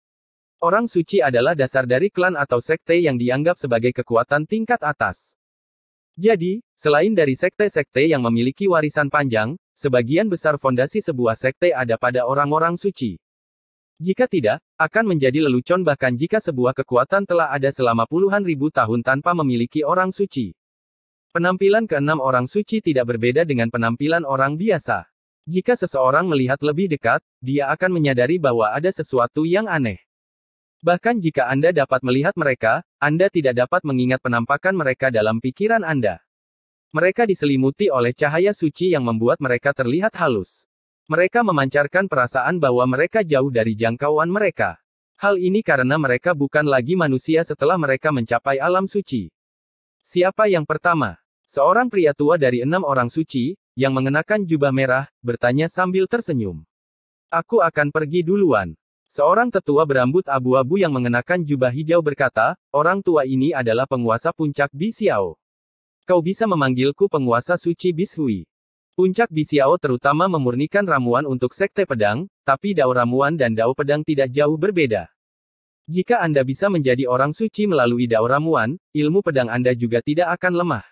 Orang suci adalah dasar dari klan atau sekte yang dianggap sebagai kekuatan tingkat atas. Jadi, selain dari sekte-sekte yang memiliki warisan panjang, sebagian besar fondasi sebuah sekte ada pada orang-orang suci. Jika tidak, akan menjadi lelucon bahkan jika sebuah kekuatan telah ada selama puluhan ribu tahun tanpa memiliki orang suci. Penampilan keenam orang suci tidak berbeda dengan penampilan orang biasa. Jika seseorang melihat lebih dekat, dia akan menyadari bahwa ada sesuatu yang aneh. Bahkan jika Anda dapat melihat mereka, Anda tidak dapat mengingat penampakan mereka dalam pikiran Anda. Mereka diselimuti oleh cahaya suci yang membuat mereka terlihat halus. Mereka memancarkan perasaan bahwa mereka jauh dari jangkauan mereka. Hal ini karena mereka bukan lagi manusia setelah mereka mencapai alam suci. Siapa yang pertama? Seorang pria tua dari 6 orang suci, yang mengenakan jubah merah, bertanya sambil tersenyum. Aku akan pergi duluan. Seorang tetua berambut abu-abu yang mengenakan jubah hijau berkata, orang tua ini adalah penguasa puncak Bi Xiao. Kau bisa memanggilku penguasa suci Bishui. Puncak Bi Xiao terutama memurnikan ramuan untuk sekte pedang, tapi dao ramuan dan dao pedang tidak jauh berbeda. Jika Anda bisa menjadi orang suci melalui dao ramuan, ilmu pedang Anda juga tidak akan lemah.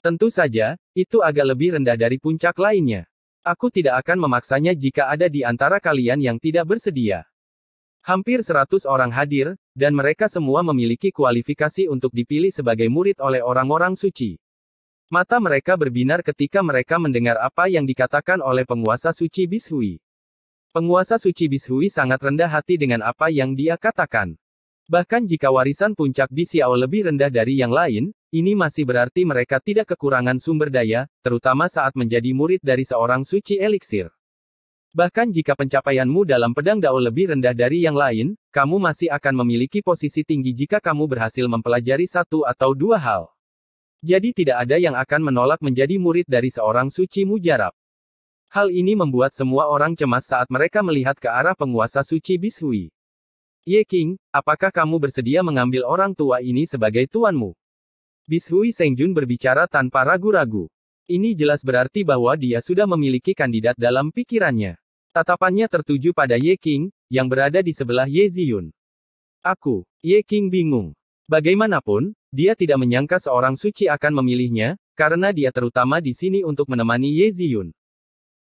Tentu saja, itu agak lebih rendah dari puncak lainnya. Aku tidak akan memaksanya jika ada di antara kalian yang tidak bersedia. Hampir 100 orang hadir, dan mereka semua memiliki kualifikasi untuk dipilih sebagai murid oleh orang-orang suci. Mata mereka berbinar ketika mereka mendengar apa yang dikatakan oleh penguasa suci Bishui. Penguasa suci Bishui sangat rendah hati dengan apa yang dia katakan. Bahkan jika warisan puncak Bi Xiao lebih rendah dari yang lain, ini masih berarti mereka tidak kekurangan sumber daya, terutama saat menjadi murid dari seorang suci eliksir. Bahkan jika pencapaianmu dalam pedang dao lebih rendah dari yang lain, kamu masih akan memiliki posisi tinggi jika kamu berhasil mempelajari 1 atau 2 hal. Jadi tidak ada yang akan menolak menjadi murid dari seorang suci mujarab. Hal ini membuat semua orang cemas saat mereka melihat ke arah penguasa suci Bishui. Ye King, apakah kamu bersedia mengambil orang tua ini sebagai tuanmu? Bishui Sengjun berbicara tanpa ragu-ragu. Ini jelas berarti bahwa dia sudah memiliki kandidat dalam pikirannya. Tatapannya tertuju pada Ye King, yang berada di sebelah Ye Ziyun. Ye King bingung. Bagaimanapun, dia tidak menyangka seorang suci akan memilihnya, karena dia terutama di sini untuk menemani Ye Ziyun.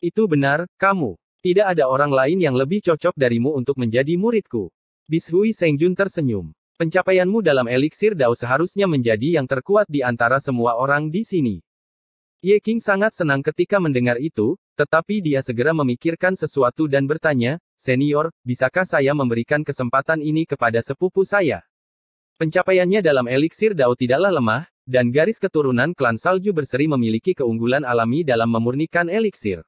Itu benar, kamu. Tidak ada orang lain yang lebih cocok darimu untuk menjadi muridku. Bishui Sengjun tersenyum. Pencapaianmu dalam eliksir dao seharusnya menjadi yang terkuat di antara semua orang di sini. Ye Qing sangat senang ketika mendengar itu, tetapi dia segera memikirkan sesuatu dan bertanya, "Senior, bisakah saya memberikan kesempatan ini kepada sepupu saya?" Pencapaiannya dalam eliksir Dao tidaklah lemah, dan garis keturunan klan salju berseri memiliki keunggulan alami dalam memurnikan eliksir.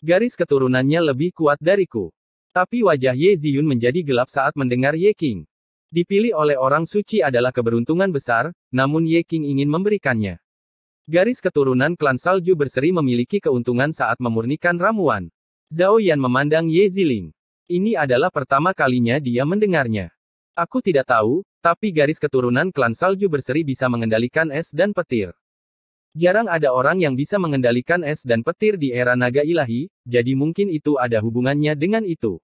Garis keturunannya lebih kuat dariku. Tapi wajah Ye Ziyun menjadi gelap saat mendengar Ye Qing. Dipilih oleh orang suci adalah keberuntungan besar, namun Ye Qing ingin memberikannya. Garis keturunan klan salju berseri memiliki keuntungan saat memurnikan ramuan. Zhao Yan memandang Ye Ziling. Ini adalah pertama kalinya dia mendengarnya. Aku tidak tahu, tapi garis keturunan klan salju berseri bisa mengendalikan es dan petir. Jarang ada orang yang bisa mengendalikan es dan petir di era naga ilahi, jadi mungkin itu ada hubungannya dengan itu.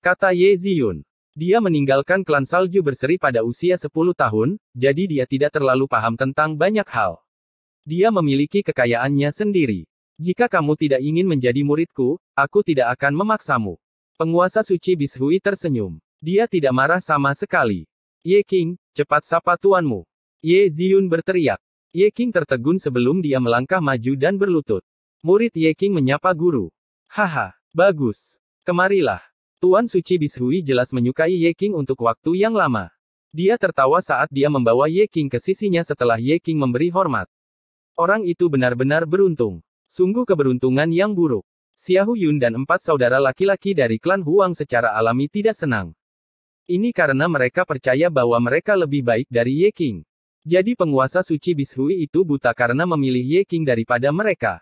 Kata Ye Ziyun. Dia meninggalkan klan salju berseri pada usia 10 tahun, jadi dia tidak terlalu paham tentang banyak hal. Dia memiliki kekayaannya sendiri. Jika kamu tidak ingin menjadi muridku, aku tidak akan memaksamu. Penguasa suci Bishui tersenyum. Dia tidak marah sama sekali. Ye Qing, cepat sapa tuanmu. Ye Ziyun berteriak. Ye Qing tertegun sebelum dia melangkah maju dan berlutut. Murid Ye Qing menyapa guru. Haha, bagus. Kemarilah. Tuan suci Bishui jelas menyukai Ye Qing untuk waktu yang lama. Dia tertawa saat dia membawa Ye Qing ke sisinya setelah Ye Qing memberi hormat. Orang itu benar-benar beruntung. Sungguh keberuntungan yang buruk. Xiahou Yun dan 4 saudara laki-laki dari klan Huang secara alami tidak senang. Ini karena mereka percaya bahwa mereka lebih baik dari Ye Qing. Jadi penguasa suci Bishui itu buta karena memilih Ye Qing daripada mereka.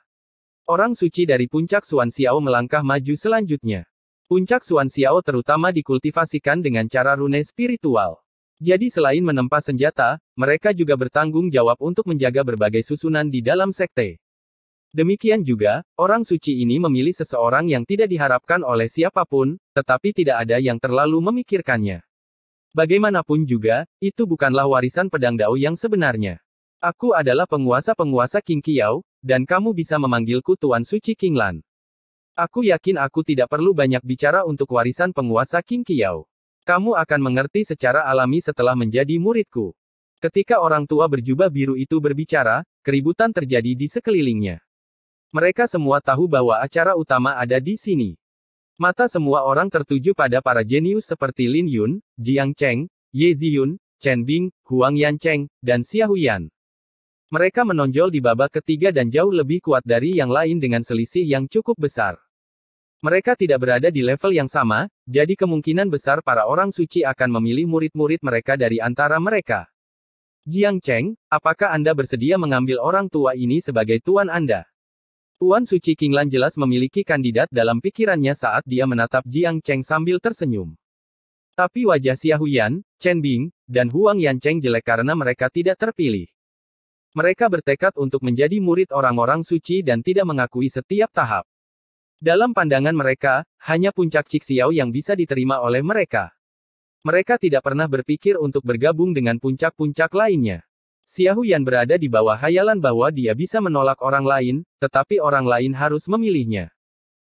Orang suci dari puncak Xuan Xiao melangkah maju selanjutnya. Puncak Xuan Xiao terutama dikultivasikan dengan cara rune spiritual. Jadi selain menempa senjata, mereka juga bertanggung jawab untuk menjaga berbagai susunan di dalam sekte. Demikian juga, orang suci ini memilih seseorang yang tidak diharapkan oleh siapapun, tetapi tidak ada yang terlalu memikirkannya. Bagaimanapun juga, itu bukanlah warisan pedang Dao yang sebenarnya. Aku adalah penguasa-penguasa Qing Qiao, dan kamu bisa memanggilku Tuan Suci Qinglan. Aku yakin aku tidak perlu banyak bicara untuk warisan penguasa Qing Qiao. Kamu akan mengerti secara alami setelah menjadi muridku. Ketika orang tua berjubah biru itu berbicara, keributan terjadi di sekelilingnya. Mereka semua tahu bahwa acara utama ada di sini. Mata semua orang tertuju pada para jenius seperti Lin Yun, Jiang Cheng, Ye Ziyun, Chen Bing, Huang Yancheng, dan Xiahou Yan. Mereka menonjol di babak ketiga dan jauh lebih kuat dari yang lain dengan selisih yang cukup besar. Mereka tidak berada di level yang sama, jadi kemungkinan besar para orang suci akan memilih murid-murid mereka dari antara mereka. Jiang Cheng, apakah Anda bersedia mengambil orang tua ini sebagai tuan Anda? Tuan Suci Qinglan jelas memiliki kandidat dalam pikirannya saat dia menatap Jiang Cheng sambil tersenyum. Tapi wajah Xiahou Yan, Chen Bing, dan Huang Yancheng jelek karena mereka tidak terpilih. Mereka bertekad untuk menjadi murid orang-orang suci dan tidak mengakui setiap tahap. Dalam pandangan mereka, hanya puncak Cixiao yang bisa diterima oleh mereka. Mereka tidak pernah berpikir untuk bergabung dengan puncak-puncak lainnya. Xiahou Yan berada di bawah khayalan bahwa dia bisa menolak orang lain, tetapi orang lain harus memilihnya.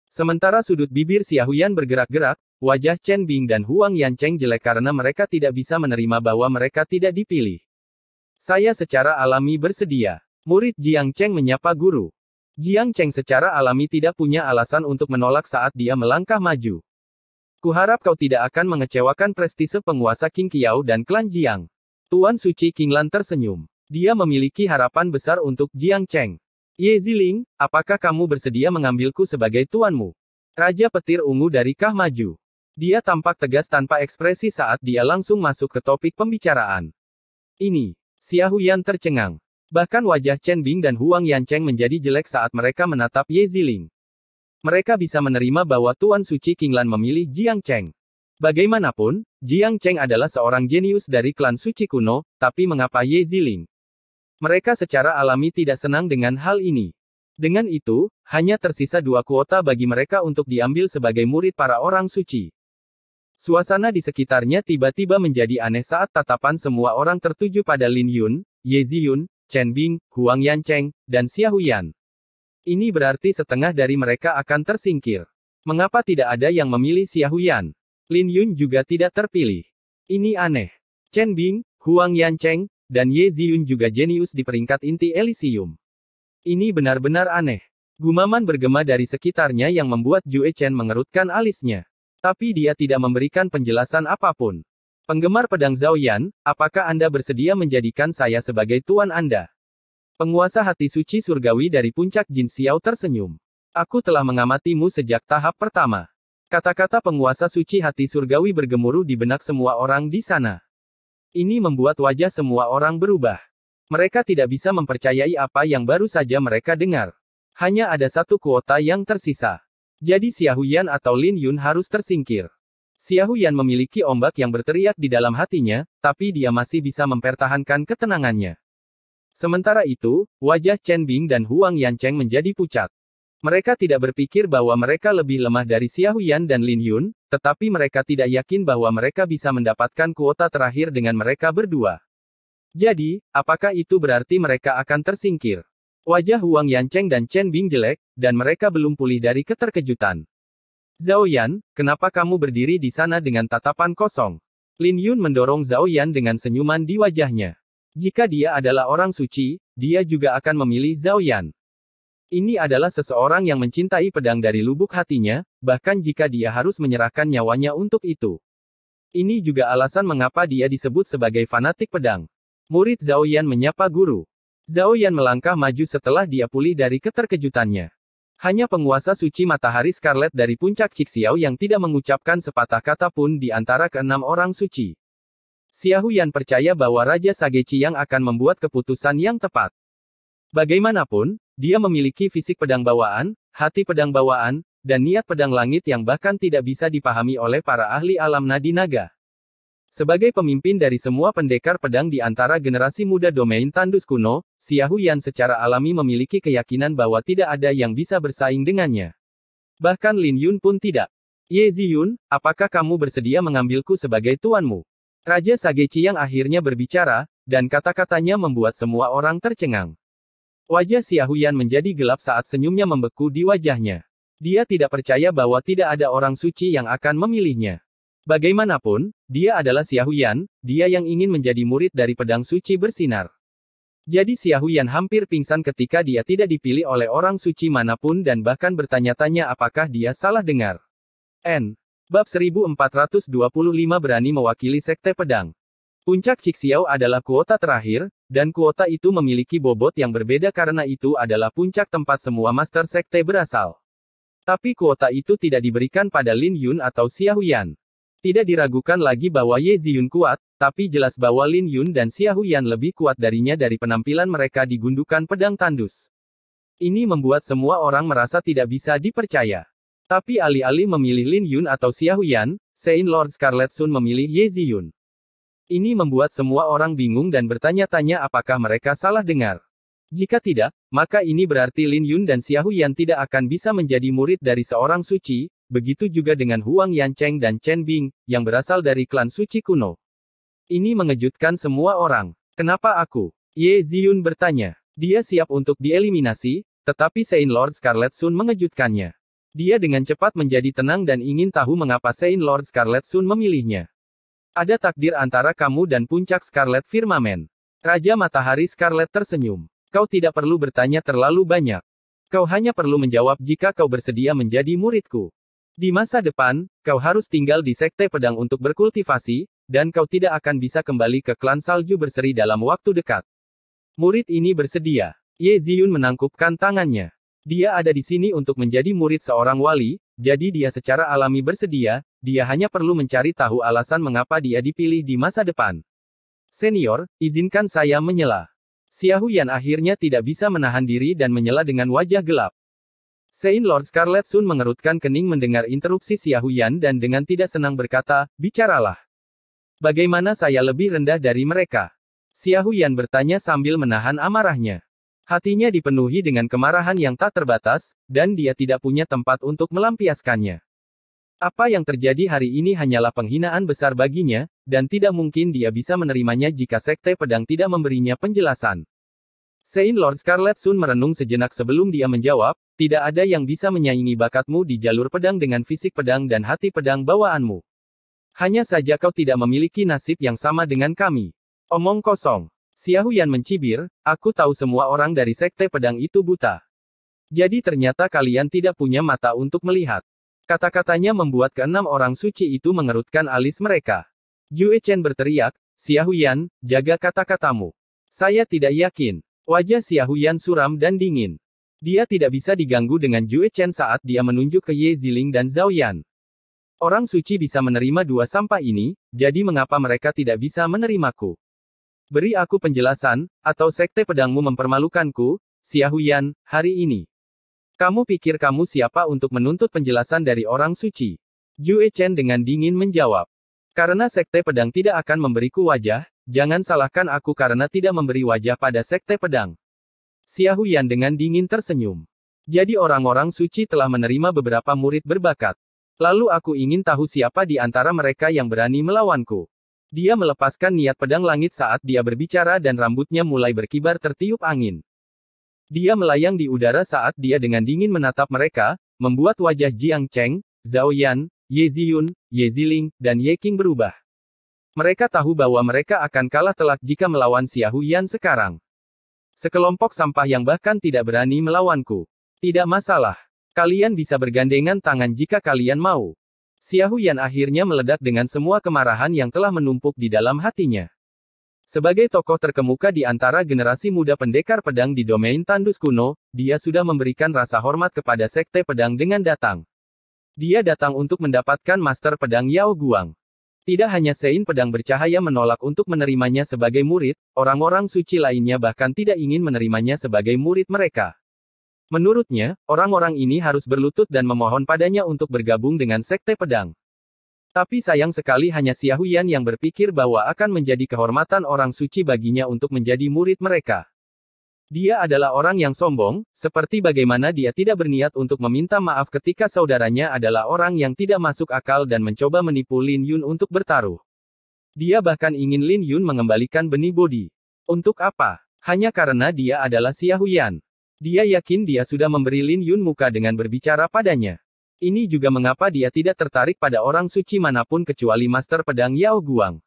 Sementara sudut bibir Xiahou Yan bergerak-gerak, wajah Chen Bing dan Huang Yancheng jelek karena mereka tidak bisa menerima bahwa mereka tidak dipilih. Saya secara alami bersedia. Murid Jiang Cheng menyapa guru. Jiang Cheng secara alami tidak punya alasan untuk menolak saat dia melangkah maju. Kuharap kau tidak akan mengecewakan prestise penguasa Qing Qiao dan klan Jiang. Tuan Suci Qinglan tersenyum. Dia memiliki harapan besar untuk Jiang Cheng. Ye Ziling, apakah kamu bersedia mengambilku sebagai tuanmu? Raja Petir Ungu dari Kah maju. Dia tampak tegas tanpa ekspresi saat dia langsung masuk ke topik pembicaraan. Ini. Xiahou Yan tercengang. Bahkan wajah Chen Bing dan Huang Yancheng menjadi jelek saat mereka menatap Ye Ziling. Mereka bisa menerima bahwa Tuan Suci Qinglan memilih Jiang Cheng. Bagaimanapun, Jiang Cheng adalah seorang jenius dari klan suci kuno, tapi mengapa Ye Ziling? Mereka secara alami tidak senang dengan hal ini. Dengan itu, hanya tersisa 2 kuota bagi mereka untuk diambil sebagai murid para orang suci. Suasana di sekitarnya tiba-tiba menjadi aneh saat tatapan semua orang tertuju pada Lin Yun, Ye Ziyun, Chen Bing, Huang Yancheng, dan Xiahou Yan. Ini berarti setengah dari mereka akan tersingkir. Mengapa tidak ada yang memilih Xiahou Yan? Lin Yun juga tidak terpilih. Ini aneh. Chen Bing, Huang Yancheng, dan Ye Ziyun juga jenius di peringkat inti Elysium. Ini benar-benar aneh. Gumaman bergema dari sekitarnya yang membuat Jue Chen mengerutkan alisnya. Tapi dia tidak memberikan penjelasan apapun. Penggemar pedang Zhao Yan, apakah Anda bersedia menjadikan saya sebagai tuan Anda? Penguasa hati suci surgawi dari puncak Jin Xiao tersenyum. Aku telah mengamatimu sejak tahap pertama. Kata-kata penguasa suci hati surgawi bergemuruh di benak semua orang di sana. Ini membuat wajah semua orang berubah. Mereka tidak bisa mempercayai apa yang baru saja mereka dengar. Hanya ada satu kuota yang tersisa. Jadi Xiahou Yan atau Lin Yun harus tersingkir. Xiahou Yan memiliki ombak yang berteriak di dalam hatinya, tapi dia masih bisa mempertahankan ketenangannya. Sementara itu, wajah Chen Bing dan Huang Yancheng menjadi pucat. Mereka tidak berpikir bahwa mereka lebih lemah dari Xiahou Yan dan Lin Yun, tetapi mereka tidak yakin bahwa mereka bisa mendapatkan kuota terakhir dengan mereka berdua. Jadi, apakah itu berarti mereka akan tersingkir? Wajah Huang Yancheng dan Chen Bing jelek, dan mereka belum pulih dari keterkejutan. Zhao Yan, kenapa kamu berdiri di sana dengan tatapan kosong? Lin Yun mendorong Zhao Yan dengan senyuman di wajahnya. Jika dia adalah orang suci, dia juga akan memilih Zhao Yan. Ini adalah seseorang yang mencintai pedang dari lubuk hatinya, bahkan jika dia harus menyerahkan nyawanya untuk itu. Ini juga alasan mengapa dia disebut sebagai fanatik pedang. Murid Zhao Yan menyapa guru. Zhao Yan melangkah maju setelah dia pulih dari keterkejutannya. Hanya penguasa suci matahari Scarlet dari puncak Cixiao yang tidak mengucapkan sepatah kata pun di antara keenam orang suci. Xiahou Yan percaya bahwa Raja Sageci yang akan membuat keputusan yang tepat. Bagaimanapun, dia memiliki fisik pedang bawaan, hati pedang bawaan, dan niat pedang langit yang bahkan tidak bisa dipahami oleh para ahli alam nadi naga. Sebagai pemimpin dari semua pendekar pedang di antara generasi muda domain tandus kuno, Xiahou Yan secara alami memiliki keyakinan bahwa tidak ada yang bisa bersaing dengannya. Bahkan Lin Yun pun tidak. Ye Ziyun, apakah kamu bersedia mengambilku sebagai tuanmu? Raja Sageci yang akhirnya berbicara, dan kata-katanya membuat semua orang tercengang. Wajah Xiahou Yan menjadi gelap saat senyumnya membeku di wajahnya. Dia tidak percaya bahwa tidak ada orang suci yang akan memilihnya. Bagaimanapun, dia adalah Xiahou Yan, dia yang ingin menjadi murid dari pedang suci bersinar. Jadi Xiahou Yan hampir pingsan ketika dia tidak dipilih oleh orang suci manapun dan bahkan bertanya-tanya apakah dia salah dengar. Bab 1425 berani mewakili sekte pedang. Puncak Cixiao adalah kuota terakhir, dan kuota itu memiliki bobot yang berbeda karena itu adalah puncak tempat semua master sekte berasal. Tapi kuota itu tidak diberikan pada Lin Yun atau Xiahou Yan. Tidak diragukan lagi bahwa Ye Ziyun kuat, tapi jelas bahwa Lin Yun dan Xiahou Yan lebih kuat darinya dari penampilan mereka di gundukan pedang tandus. Ini membuat semua orang merasa tidak bisa dipercaya. Tapi alih-alih memilih Lin Yun atau Xiahou Yan, Saint Lord Scarlet Sun memilih Ye Ziyun. Ini membuat semua orang bingung dan bertanya-tanya apakah mereka salah dengar. Jika tidak, maka ini berarti Lin Yun dan Xiahou Yan tidak akan bisa menjadi murid dari seorang suci, begitu juga dengan Huang Yancheng dan Chen Bing, yang berasal dari klan suci kuno. Ini mengejutkan semua orang. Kenapa aku? Ye Ziyun bertanya. Dia siap untuk dieliminasi, tetapi Saint Lord Scarlet Sun mengejutkannya. Dia dengan cepat menjadi tenang dan ingin tahu mengapa Saint Lord Scarlet Sun memilihnya. Ada takdir antara kamu dan puncak Scarlet Firmament. Raja Matahari Scarlet tersenyum. Kau tidak perlu bertanya terlalu banyak. Kau hanya perlu menjawab jika kau bersedia menjadi muridku. Di masa depan, kau harus tinggal di sekte pedang untuk berkultivasi, dan kau tidak akan bisa kembali ke klan salju berseri dalam waktu dekat. Murid ini bersedia. Ye Ziyun menangkupkan tangannya. Dia ada di sini untuk menjadi murid seorang wali, jadi dia secara alami bersedia, dia hanya perlu mencari tahu alasan mengapa dia dipilih di masa depan. Senior, izinkan saya menyela. Xiahou Yan akhirnya tidak bisa menahan diri dan menyela dengan wajah gelap. Saint Lord Scarlet Sun mengerutkan kening mendengar interupsi Xiahou Yan dan dengan tidak senang berkata, bicaralah. Bagaimana saya lebih rendah dari mereka? Xiahou Yan bertanya sambil menahan amarahnya. Hatinya dipenuhi dengan kemarahan yang tak terbatas, dan dia tidak punya tempat untuk melampiaskannya. Apa yang terjadi hari ini hanyalah penghinaan besar baginya, dan tidak mungkin dia bisa menerimanya jika sekte pedang tidak memberinya penjelasan. Saint Lord Scarlet Sun merenung sejenak sebelum dia menjawab, tidak ada yang bisa menyaingi bakatmu di jalur pedang dengan fisik pedang dan hati pedang bawaanmu. Hanya saja kau tidak memiliki nasib yang sama dengan kami. Omong kosong. Xia Huyan mencibir, aku tahu semua orang dari Sekte Pedang itu buta. Jadi ternyata kalian tidak punya mata untuk melihat. Kata-katanya membuat keenam orang suci itu mengerutkan alis mereka. Yue Chen berteriak, Xia Huyan, jaga kata-katamu. Saya tidak yakin. Wajah Xia Huyan suram dan dingin. Dia tidak bisa diganggu dengan Yue Chen saat dia menunjuk ke Ye Ziling dan Zhao Yan. Orang suci bisa menerima dua sampah ini, jadi mengapa mereka tidak bisa menerimaku? Beri aku penjelasan, atau Sekte Pedangmu mempermalukanku, Xia Huyan, hari ini. Kamu pikir kamu siapa untuk menuntut penjelasan dari orang suci? Yue Chen dengan dingin menjawab. Karena Sekte Pedang tidak akan memberiku wajah, jangan salahkan aku karena tidak memberi wajah pada Sekte Pedang. Xia Huyan dengan dingin tersenyum. Jadi orang-orang suci telah menerima beberapa murid berbakat. Lalu aku ingin tahu siapa di antara mereka yang berani melawanku. Dia melepaskan niat pedang langit saat dia berbicara dan rambutnya mulai berkibar tertiup angin. Dia melayang di udara saat dia dengan dingin menatap mereka, membuat wajah Jiang Cheng, Zhao Yan, Ye Ziyun, Ye Ziling, dan Ye Qing berubah. Mereka tahu bahwa mereka akan kalah telak jika melawan Xia Huyan sekarang. Sekelompok sampah yang bahkan tidak berani melawanku. Tidak masalah. Kalian bisa bergandengan tangan jika kalian mau. Xia Huyan akhirnya meledak dengan semua kemarahan yang telah menumpuk di dalam hatinya. Sebagai tokoh terkemuka di antara generasi muda pendekar pedang di domain tandus kuno, dia sudah memberikan rasa hormat kepada Sekte Pedang dengan datang. Dia datang untuk mendapatkan Master Pedang Yao Guang. Tidak hanya Sein Pedang Bercahaya menolak untuk menerimanya sebagai murid, orang-orang suci lainnya bahkan tidak ingin menerimanya sebagai murid mereka. Menurutnya, orang-orang ini harus berlutut dan memohon padanya untuk bergabung dengan Sekte Pedang. Tapi sayang sekali hanya Xia Huyan yang berpikir bahwa akan menjadi kehormatan orang suci baginya untuk menjadi murid mereka. Dia adalah orang yang sombong, seperti bagaimana dia tidak berniat untuk meminta maaf ketika saudaranya adalah orang yang tidak masuk akal dan mencoba menipu Lin Yun untuk bertaruh. Dia bahkan ingin Lin Yun mengembalikan benih bodi. Untuk apa? Hanya karena dia adalah Xia Huyan. Dia yakin dia sudah memberi Lin Yun muka dengan berbicara padanya. Ini juga mengapa dia tidak tertarik pada orang suci manapun kecuali Master Pedang Yao Guang.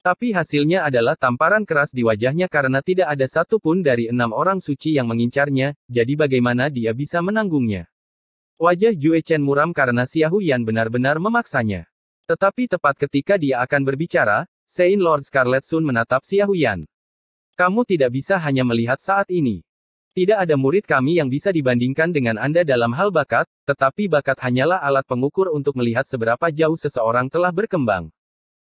Tapi hasilnya adalah tamparan keras di wajahnya karena tidak ada satu pun dari 6 orang suci yang mengincarnya, jadi bagaimana dia bisa menanggungnya? Wajah Yue Chen muram karena Xia Huyan benar-benar memaksanya. Tetapi tepat ketika dia akan berbicara, Sein Lord Scarlet Sun menatap Xia Huyan. Kamu tidak bisa hanya melihat saat ini. Tidak ada murid kami yang bisa dibandingkan dengan Anda dalam hal bakat, tetapi bakat hanyalah alat pengukur untuk melihat seberapa jauh seseorang telah berkembang.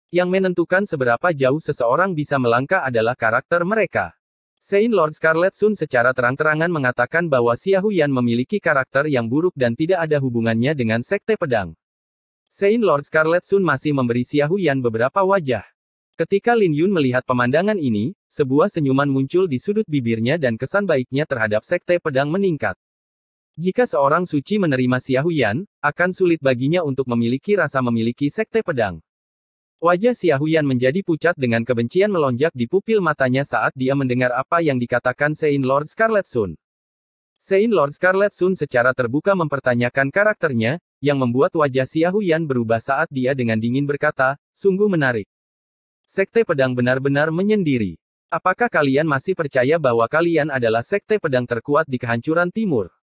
Yang menentukan seberapa jauh seseorang bisa melangkah adalah karakter mereka. Sein Lord Scarlet Sun secara terang-terangan mengatakan bahwa Xia Huyan memiliki karakter yang buruk dan tidak ada hubungannya dengan Sekte Pedang. Sein Lord Scarlet Sun masih memberi Xia Huyan beberapa wajah. Ketika Lin Yun melihat pemandangan ini, sebuah senyuman muncul di sudut bibirnya dan kesan baiknya terhadap Sekte Pedang meningkat. Jika seorang suci menerima Xia Huyan, akan sulit baginya untuk memiliki rasa memiliki Sekte Pedang. Wajah Xia Huyan menjadi pucat dengan kebencian melonjak di pupil matanya saat dia mendengar apa yang dikatakan Sein Lord Scarlet Sun. Sein Lord Scarlet Sun secara terbuka mempertanyakan karakternya, yang membuat wajah Xia Huyan berubah saat dia dengan dingin berkata, sungguh menarik. Sekte Pedang benar-benar menyendiri. Apakah kalian masih percaya bahwa kalian adalah Sekte Pedang terkuat di kehancuran timur?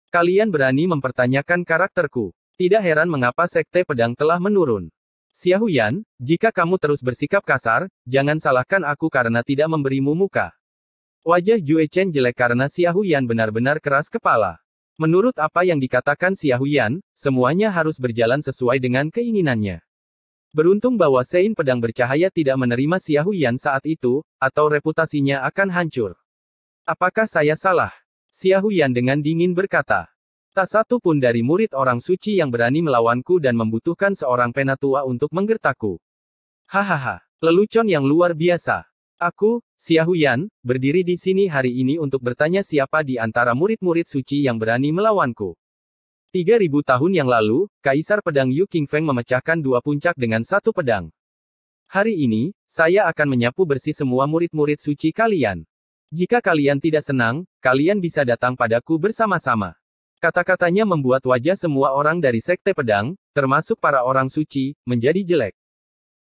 Kalian berani mempertanyakan karakterku. Tidak heran mengapa Sekte Pedang telah menurun. Xia Huyan, jika kamu terus bersikap kasar, jangan salahkan aku karena tidak memberimu muka. Wajah Yue Chen jelek karena Xia Huyan benar-benar keras kepala. Menurut apa yang dikatakan Xia Huyan, semuanya harus berjalan sesuai dengan keinginannya. Beruntung bahwa Sein Pedang Bercahaya tidak menerima Xia Huyan saat itu, atau reputasinya akan hancur. Apakah saya salah? Xia Huyan dengan dingin berkata. Tak satu pun dari murid orang suci yang berani melawanku dan membutuhkan seorang penatua untuk menggertakku. Hahaha, lelucon yang luar biasa. Aku, Xia Huyan, berdiri di sini hari ini untuk bertanya siapa di antara murid-murid suci yang berani melawanku. 3000 tahun yang lalu, Kaisar Pedang Yu Qingfeng memecahkan 2 puncak dengan 1 pedang. Hari ini, saya akan menyapu bersih semua murid-murid suci kalian. Jika kalian tidak senang, kalian bisa datang padaku bersama-sama. Kata-katanya membuat wajah semua orang dari Sekte Pedang, termasuk para orang suci, menjadi jelek.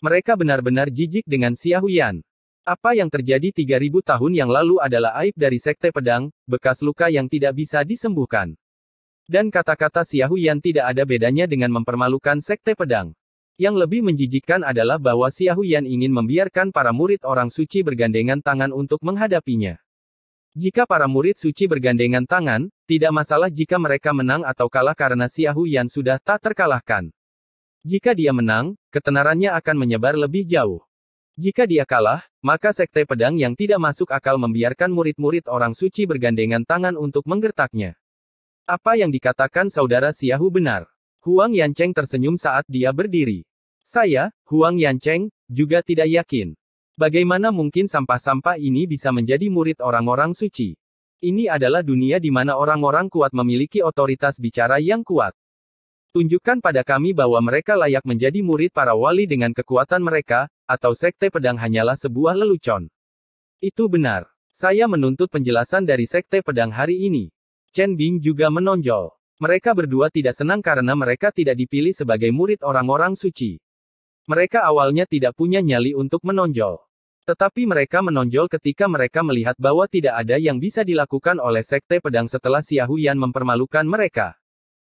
Mereka benar-benar jijik dengan Xia Huyan. Apa yang terjadi 3000 tahun yang lalu adalah aib dari Sekte Pedang, bekas luka yang tidak bisa disembuhkan. Dan kata-kata Xia Huyan tidak ada bedanya dengan mempermalukan Sekte Pedang. Yang lebih menjijikkan adalah bahwa Xia Huyan ingin membiarkan para murid orang suci bergandengan tangan untuk menghadapinya. Jika para murid suci bergandengan tangan, tidak masalah jika mereka menang atau kalah karena Xia Huyan sudah tak terkalahkan. Jika dia menang, ketenarannya akan menyebar lebih jauh. Jika dia kalah, maka Sekte Pedang yang tidak masuk akal membiarkan murid-murid orang suci bergandengan tangan untuk menggertaknya. Apa yang dikatakan saudara Xia Hu benar. Huang Yancheng tersenyum saat dia berdiri. Saya, Huang Yancheng, juga tidak yakin. Bagaimana mungkin sampah-sampah ini bisa menjadi murid orang-orang suci? Ini adalah dunia di mana orang-orang kuat memiliki otoritas bicara yang kuat. Tunjukkan pada kami bahwa mereka layak menjadi murid para wali dengan kekuatan mereka, atau Sekte Pedang hanyalah sebuah lelucon. Itu benar. Saya menuntut penjelasan dari Sekte Pedang hari ini. Chen Bing juga menonjol. Mereka berdua tidak senang karena mereka tidak dipilih sebagai murid orang-orang suci. Mereka awalnya tidak punya nyali untuk menonjol. Tetapi mereka menonjol ketika mereka melihat bahwa tidak ada yang bisa dilakukan oleh Sekte Pedang setelah Xia Huyan mempermalukan mereka.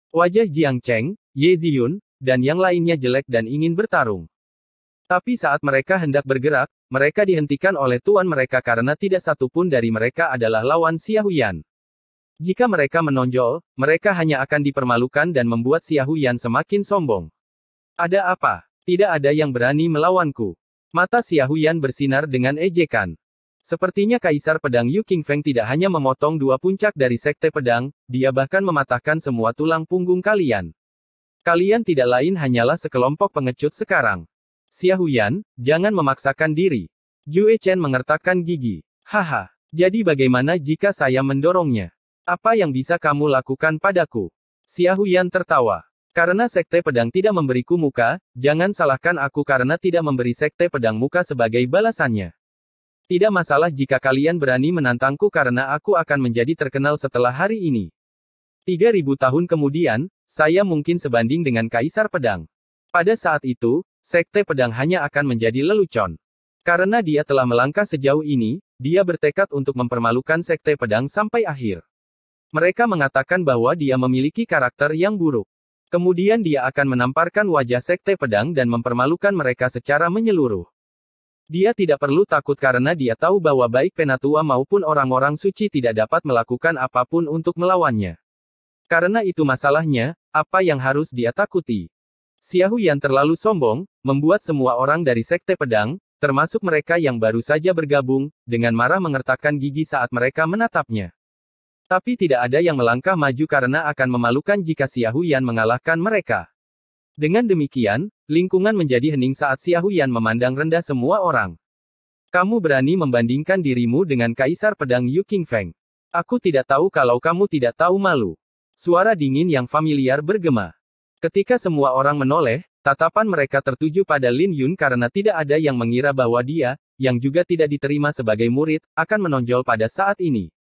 Wajah Jiang Cheng, Ye Ziyun, dan yang lainnya jelek dan ingin bertarung. Tapi saat mereka hendak bergerak, mereka dihentikan oleh tuan mereka karena tidak satu pun dari mereka adalah lawan Xia Huyan. Jika mereka menonjol, mereka hanya akan dipermalukan dan membuat Xia Huyan semakin sombong. Ada apa? Tidak ada yang berani melawanku. Mata Xia Huyan bersinar dengan ejekan. Sepertinya Kaisar Pedang Yu Qingfeng tidak hanya memotong dua puncak dari Sekte Pedang, dia bahkan mematahkan semua tulang punggung kalian. Kalian tidak lain hanyalah sekelompok pengecut sekarang. Xia Huyan, jangan memaksakan diri. Jue Chen mengertakkan gigi. Haha, jadi bagaimana jika saya mendorongnya? Apa yang bisa kamu lakukan padaku? Xia Huyan tertawa. Karena Sekte Pedang tidak memberiku muka, jangan salahkan aku karena tidak memberi Sekte Pedang muka sebagai balasannya. Tidak masalah jika kalian berani menantangku karena aku akan menjadi terkenal setelah hari ini. 3000 tahun kemudian, saya mungkin sebanding dengan Kaisar Pedang. Pada saat itu, Sekte Pedang hanya akan menjadi lelucon. Karena dia telah melangkah sejauh ini, dia bertekad untuk mempermalukan Sekte Pedang sampai akhir. Mereka mengatakan bahwa dia memiliki karakter yang buruk. Kemudian dia akan menamparkan wajah Sekte Pedang dan mempermalukan mereka secara menyeluruh. Dia tidak perlu takut karena dia tahu bahwa baik Penatua maupun orang-orang suci tidak dapat melakukan apapun untuk melawannya. Karena itu masalahnya, apa yang harus dia takuti? Xia Huyan terlalu sombong, membuat semua orang dari Sekte Pedang, termasuk mereka yang baru saja bergabung, dengan marah mengertakkan gigi saat mereka menatapnya. Tapi tidak ada yang melangkah maju karena akan memalukan jika Xia Huyan mengalahkan mereka. Dengan demikian, lingkungan menjadi hening saat Xia Huyan memandang rendah semua orang. Kamu berani membandingkan dirimu dengan Kaisar Pedang Yu Qingfeng. Aku tidak tahu kalau kamu tidak tahu malu. Suara dingin yang familiar bergema. Ketika semua orang menoleh, tatapan mereka tertuju pada Lin Yun karena tidak ada yang mengira bahwa dia, yang juga tidak diterima sebagai murid, akan menonjol pada saat ini.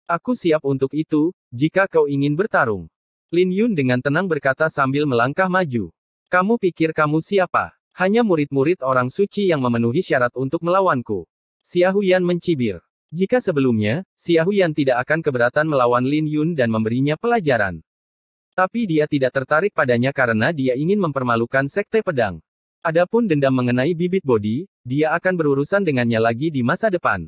Aku siap untuk itu, jika kau ingin bertarung. Lin Yun dengan tenang berkata sambil melangkah maju. Kamu pikir kamu siapa? Hanya murid-murid orang suci yang memenuhi syarat untuk melawanku. Xia Huyan mencibir. Jika sebelumnya, Xia Huyan tidak akan keberatan melawan Lin Yun dan memberinya pelajaran. Tapi dia tidak tertarik padanya karena dia ingin mempermalukan Sekte Pedang. Adapun dendam mengenai bibit bodi, dia akan berurusan dengannya lagi di masa depan.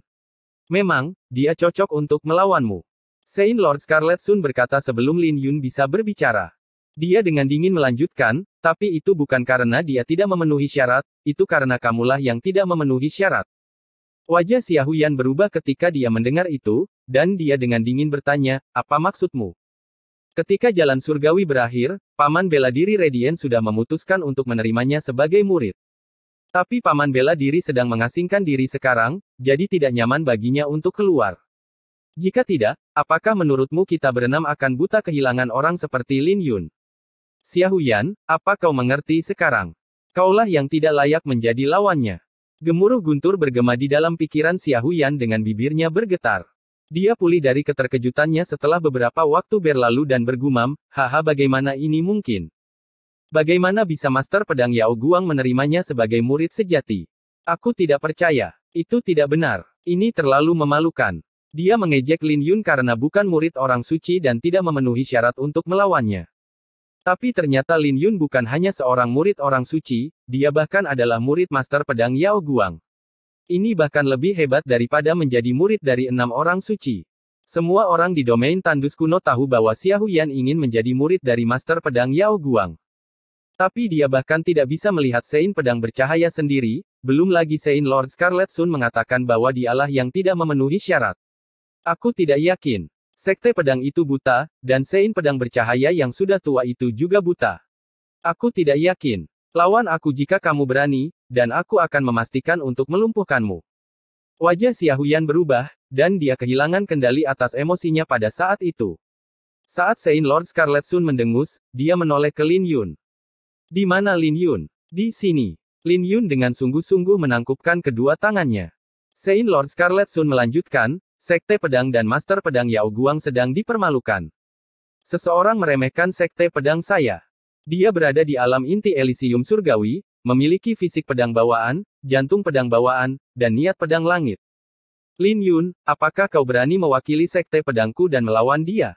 Memang, dia cocok untuk melawanmu. Saint Lord Scarlet Sun berkata sebelum Lin Yun bisa berbicara. Dia dengan dingin melanjutkan, tapi itu bukan karena dia tidak memenuhi syarat, itu karena kamulah yang tidak memenuhi syarat. Wajah Xia Huyan berubah ketika dia mendengar itu, dan dia dengan dingin bertanya, apa maksudmu? Ketika jalan surgawi berakhir, Paman Bela Diri Radiant sudah memutuskan untuk menerimanya sebagai murid. Tapi Paman Bela Diri sedang mengasingkan diri sekarang, jadi tidak nyaman baginya untuk keluar. Jika tidak, apakah menurutmu kita berenam akan buta kehilangan orang seperti Lin Yun? Xia Huyan, apa kau mengerti sekarang? Kaulah yang tidak layak menjadi lawannya. Gemuruh guntur bergema di dalam pikiran Xia Huyan dengan bibirnya bergetar. Dia pulih dari keterkejutannya setelah beberapa waktu berlalu dan bergumam, haha bagaimana ini mungkin? Bagaimana bisa Master Pedang Yao Guang menerimanya sebagai murid sejati? Aku tidak percaya. Itu tidak benar. Ini terlalu memalukan. Dia mengejek Lin Yun karena bukan murid orang suci dan tidak memenuhi syarat untuk melawannya. Tapi ternyata Lin Yun bukan hanya seorang murid orang suci, dia bahkan adalah murid Master Pedang Yao Guang. Ini bahkan lebih hebat daripada menjadi murid dari 6 orang suci. Semua orang di domain tandus kuno tahu bahwa Xia Huyan ingin menjadi murid dari Master Pedang Yao Guang. Tapi dia bahkan tidak bisa melihat Sein Pedang Bercahaya sendiri, belum lagi Sein Lord Scarlet Sun mengatakan bahwa dialah yang tidak memenuhi syarat. Aku tidak yakin. Sekte pedang itu buta, dan Sein Pedang Bercahaya yang sudah tua itu juga buta. Aku tidak yakin. Lawan aku jika kamu berani, dan aku akan memastikan untuk melumpuhkanmu. Wajah Xia Huyan berubah, dan dia kehilangan kendali atas emosinya pada saat itu. Saat Sein Lord Scarlet Sun mendengus, dia menoleh ke Lin Yun. Di mana Lin Yun? Di sini. Lin Yun dengan sungguh-sungguh menangkupkan kedua tangannya. Sein Lord Scarlet Sun melanjutkan, Sekte Pedang dan Master Pedang Yao Guang sedang dipermalukan. Seseorang meremehkan Sekte Pedang saya. Dia berada di alam inti Elysium Surgawi, memiliki fisik pedang bawaan, jantung pedang bawaan, dan niat pedang langit. Lin Yun, apakah kau berani mewakili Sekte Pedangku dan melawan dia?